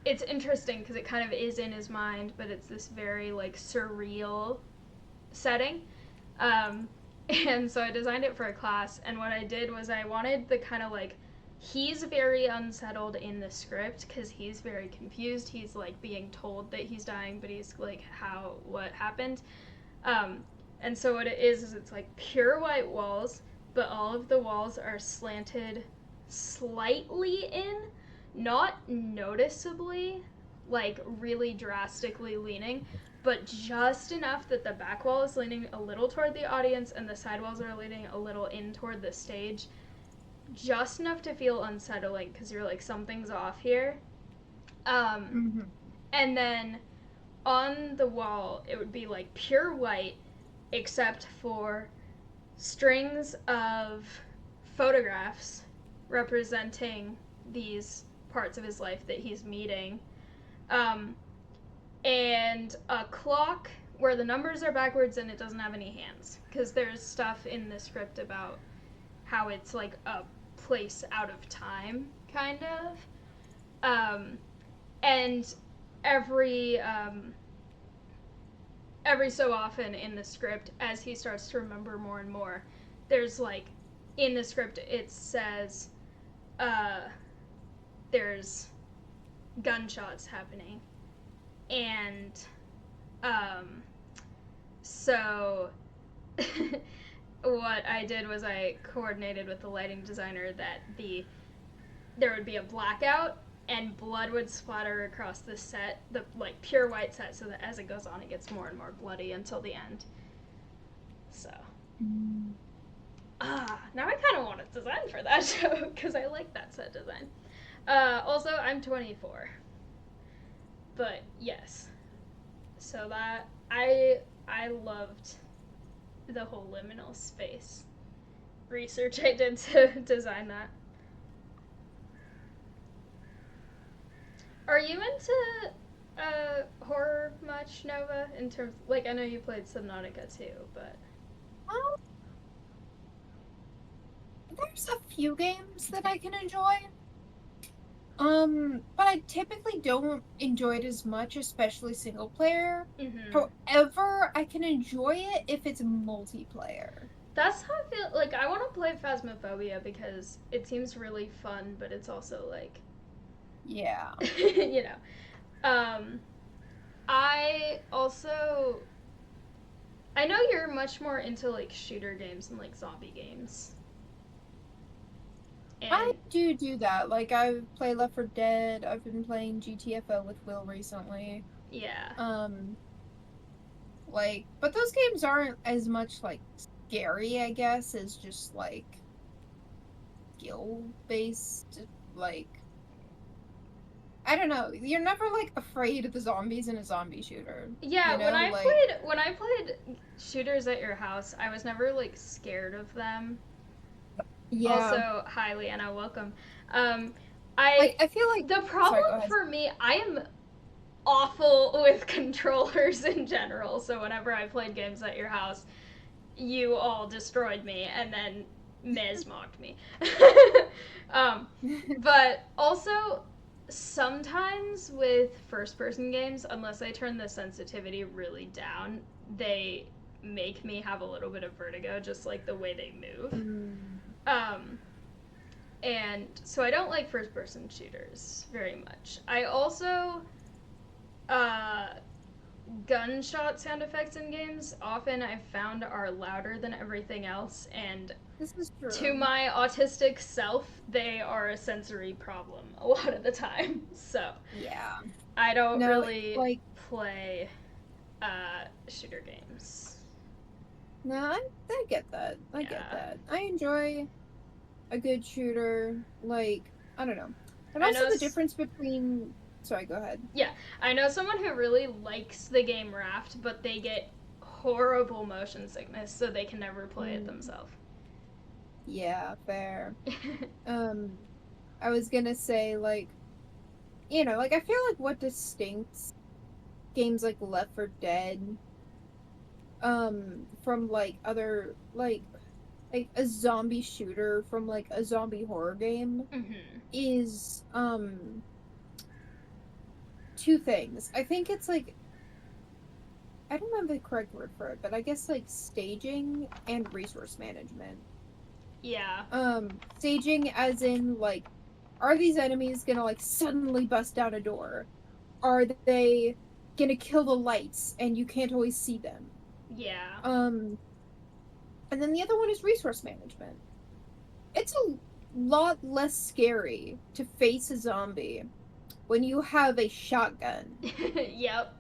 it's interesting because it kind of is in his mind, but it's this very like surreal setting. And so I designed it for a class, and what I did was I wanted the kind of like, he's very unsettled in the script because he's very confused. He's like being told that he's dying, but he's like, what happened? And so what it is it's like pure white walls, but all of the walls are slanted slightly in, not noticeably, like really drastically leaning, but just enough that the back wall is leaning a little toward the audience and the side walls are leaning a little in toward the stage. Just enough to feel unsettling because you're like, something's off here. And then on the wall, it would be like pure white, except for strings of photographs representing these parts of his life that he's meeting. And a clock where the numbers are backwards and it doesn't have any hands. Because there's stuff in the script about how it's like a place out of time, kind of. And every so often in the script, as he starts to remember more and more, there's like, in the script it says, there's gunshots happening. And, so what I did was I coordinated with the lighting designer that there would be a blackout and blood would splatter across the set, the like pure white set, so that as it goes on it gets more and more bloody until the end. So now I kind of want to design for that show because I like that set design. Also, I'm 24, but yes, so that I loved the whole liminal space research I did to design that. Are you into horror much, Nova? In terms, like, I know you played Subnautica too, but there's a few games that I can enjoy. But I typically don't enjoy it as much, especially single player. However, I can enjoy it if it's multiplayer. That's how I feel. Like, I want to play Phasmophobia because it seems really fun, but it's also like, yeah, you know. I know you're much more into like shooter games and like zombie games. And I do that. Like, I play Left 4 Dead. I've been playing GTFO with Will recently. Yeah. Like, but those games aren't as much like scary, I guess, as just like skill based. Like, I don't know. You're never like afraid of the zombies in a zombie shooter. Yeah, you know? when I played shooters at your house, I was never like scared of them. Yeah. Also, hi Leanna, welcome. I feel like the problem for me, I am awful with controllers in general. So whenever I played games at your house, you all destroyed me, and then Mez mocked me. But also, sometimes with first-person games, unless I turn the sensitivity really down, they make me have a little bit of vertigo, just like the way they move. And so I don't like first-person shooters very much. I also, uh, gunshot sound effects in games often I've found are louder than everything else, and This is to true. my autistic self, they are a sensory problem a lot of the time. So Yeah. I don't No, really like, play shooter games. no, I get that. I get Yeah. that. I enjoy a good shooter. Like, I don't know. And I also know the difference between. Sorry, go ahead. Yeah, I know someone who really likes the game Raft, but they get horrible motion sickness, so they can never play it Mm, themselves. yeah, fair. Um, I was gonna say, like, like, I feel like what distincts games like Left 4 Dead, from, like, other, like a zombie shooter from, like, a zombie horror game Mm-hmm. is, two things. I think it's, like, I don't have the correct word for it, but I guess, like, staging and resource management. Yeah. Staging as in, like, are these enemies gonna, like, suddenly bust down a door? Are they gonna kill the lights and you can't always see them? Yeah. Um, and then the other one is resource management. It's a lot less scary to face a zombie when you have a shotgun. Yep.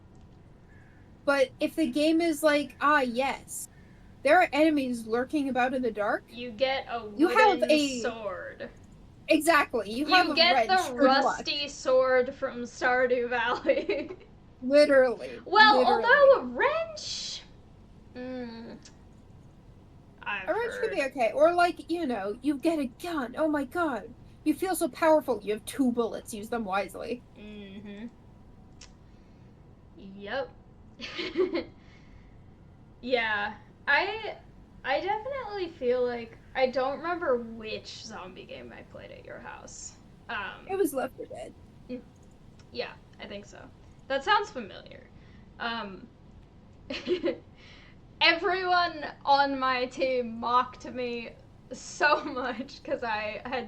But if the game is like, ah, yes, there are enemies lurking about in the dark, You get a you have wooden a. sword. Exactly, you have You a get the wrench. Good luck. rusty sword from Stardew Valley. Literally. Well, although Literally. a wrench. Mm, I've A wrench could heard. be okay. Or, like, you get a gun. Oh my god. You feel so powerful. You have 2 bullets. Use them wisely. Mm-hmm. Yep. Yeah, I I definitely feel like I don't remember which zombie game I played at your house. It was Left 4 Dead. Mm, yeah, I think so. That sounds familiar. Um, Everyone on my team mocked me so much because I had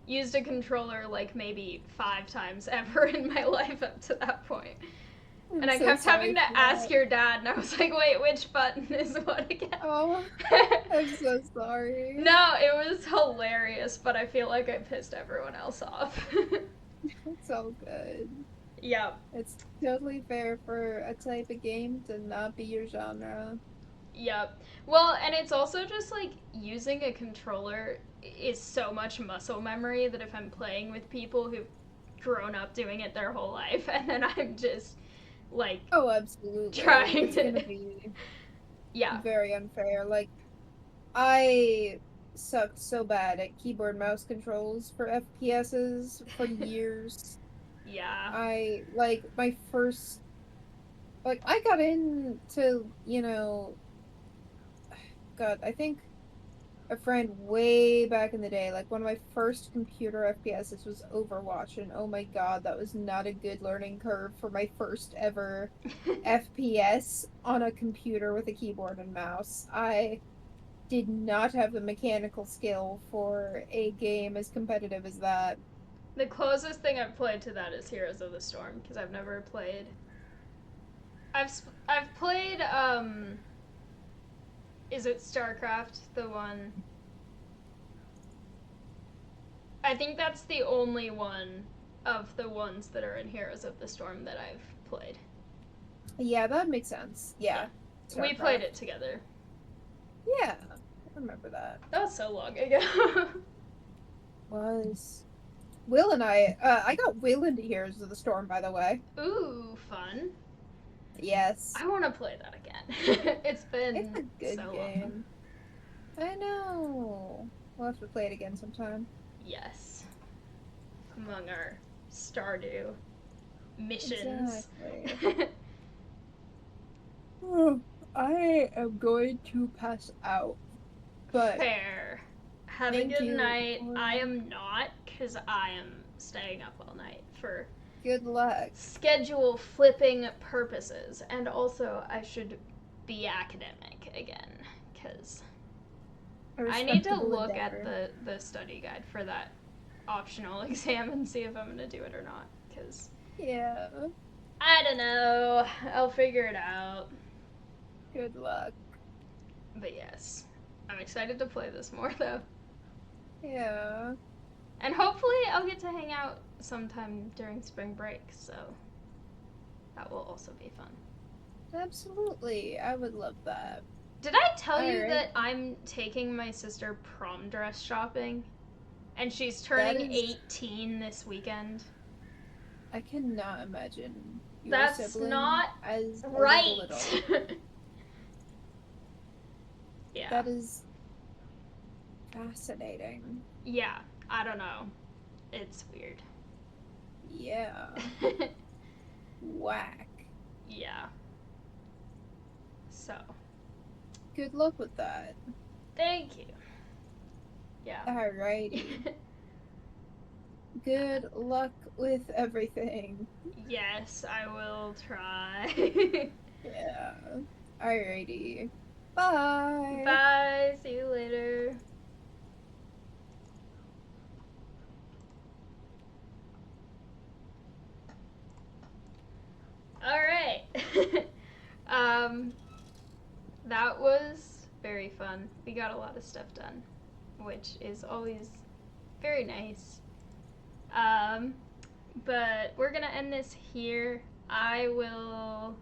used a controller like maybe 5 times ever in my life up to that point. I'm And I so kept having sorry to for ask that. your dad, and I was like, wait, which button is what again? Oh, I'm so sorry. No, it was hilarious, but I feel like I pissed everyone else off. It's all good. Yep. It's totally fair for a type of game to not be your genre. Yep. Well, and it's also just like using a controller is so much muscle memory that if I'm playing with people who've grown up doing it their whole life and then I'm just like Oh, absolutely. trying It's to. gonna be Yeah. very unfair. Like, I sucked so bad at keyboard mouse controls for FPSs for years. Yeah. Like, my first, like, I got into, God, I think a friend way back in the day, like, one of my first computer FPSs was Overwatch, and oh my God, that was not a good learning curve for my first ever FPS on a computer with a keyboard and mouse. I did not have the mechanical skill for a game as competitive as that. The closest thing I've played to that is Heroes of the Storm because I've never played. I've played is it StarCraft the one? I think that's the only one of the ones that are in Heroes of the Storm that I've played. Yeah, that makes sense. Yeah. Yeah. We played StarCraft. it together. Yeah, I remember that. That was so long ago. Was Will and I got Will into Heroes of the Storm, by the way. Ooh, fun. Yes. I want to play that again. It's It's been a good so long. game. I know. We'll have to play it again sometime. Yes. Among our Stardew missions. Exactly. Oh, I am going to pass out. But Fair. Have a thank good you night. for I am not, because I am staying up all night for good luck. schedule flipping purposes. And also, I should be academic again, because A I need to respectable look at endeavor. the study guide for that optional exam and see if I'm gonna do it or not. Because Yeah. I don't know. I'll figure it out. Good luck. But yes, I'm excited to play this more though. Yeah. And hopefully I'll get to hang out sometime during spring break, so that will also be fun. Absolutely. I would love that. Did I tell you Alright. that I'm taking my sister prom dress shopping? And she's That turning is 18 this weekend? I cannot imagine your That's sibling not as a right. little adult. Yeah. That is fascinating. Yeah, I don't know. It's weird. Yeah. Whack. Yeah. So, Good luck with that. thank you. Yeah. Alrighty. Good luck with everything. Yes, I will try. Yeah. Alrighty. Bye. Bye. See you later. All right. That was very fun. We got a lot of stuff done, which is always very nice. But we're gonna end this here. I will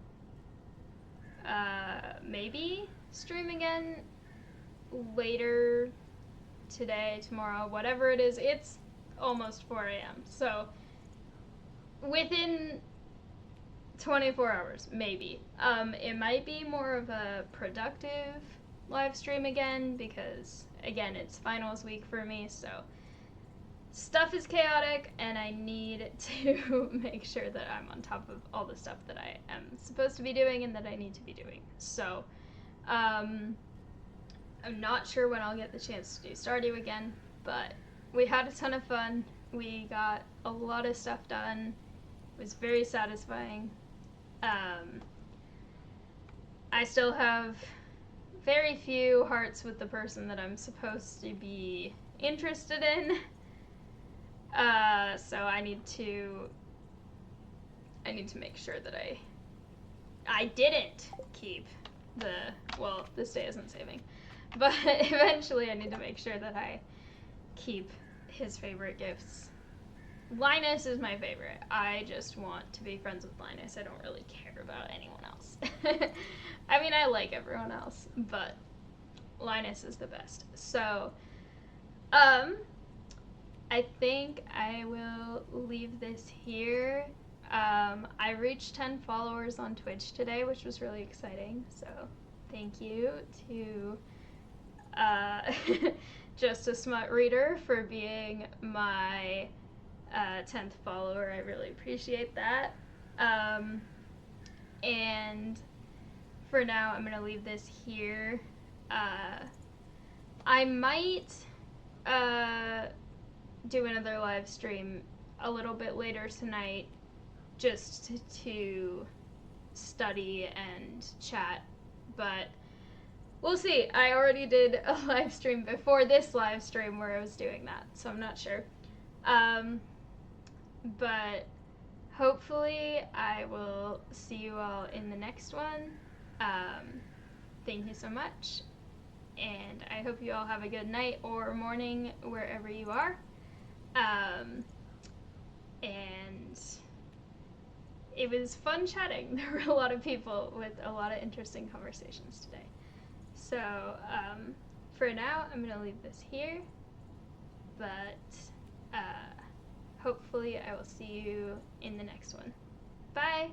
maybe stream again later today, tomorrow, whatever it is. It's almost 4 a.m. So within 24 hours, maybe. It might be more of a productive live stream again because, again, it's finals week for me, so stuff is chaotic and I need to make sure that I'm on top of all the stuff that I am supposed to be doing and that I need to be doing. So, I'm not sure when I'll get the chance to do Stardew again, but we had a ton of fun. We got a lot of stuff done. It was very satisfying. I still have very few hearts with the person that I'm supposed to be interested in. So I need to make sure that I didn't keep this day isn't saving. But eventually I need to make sure that I keep his favorite gifts. Linus is my favorite. I just want to be friends with Linus. I don't really care about anyone else. I mean, I like everyone else, but Linus is the best. So, I think I will leave this here. I reached 10 followers on Twitch today, which was really exciting. So, thank you to Just a Smut Reader for being my 10th follower. I really appreciate that. And for now, I'm going to leave this here. I might do another live stream a little bit later tonight just to study and chat, but we'll see. I already did a live stream before this live stream where I was doing that, so I'm not sure. But hopefully I will see you all in the next one. Thank you so much, and I hope you all have a good night or morning wherever you are. And it was fun chatting. There were a lot of people with a lot of interesting conversations today. So, for now, I'm going to leave this here, but hopefully I will see you in the next one. Bye!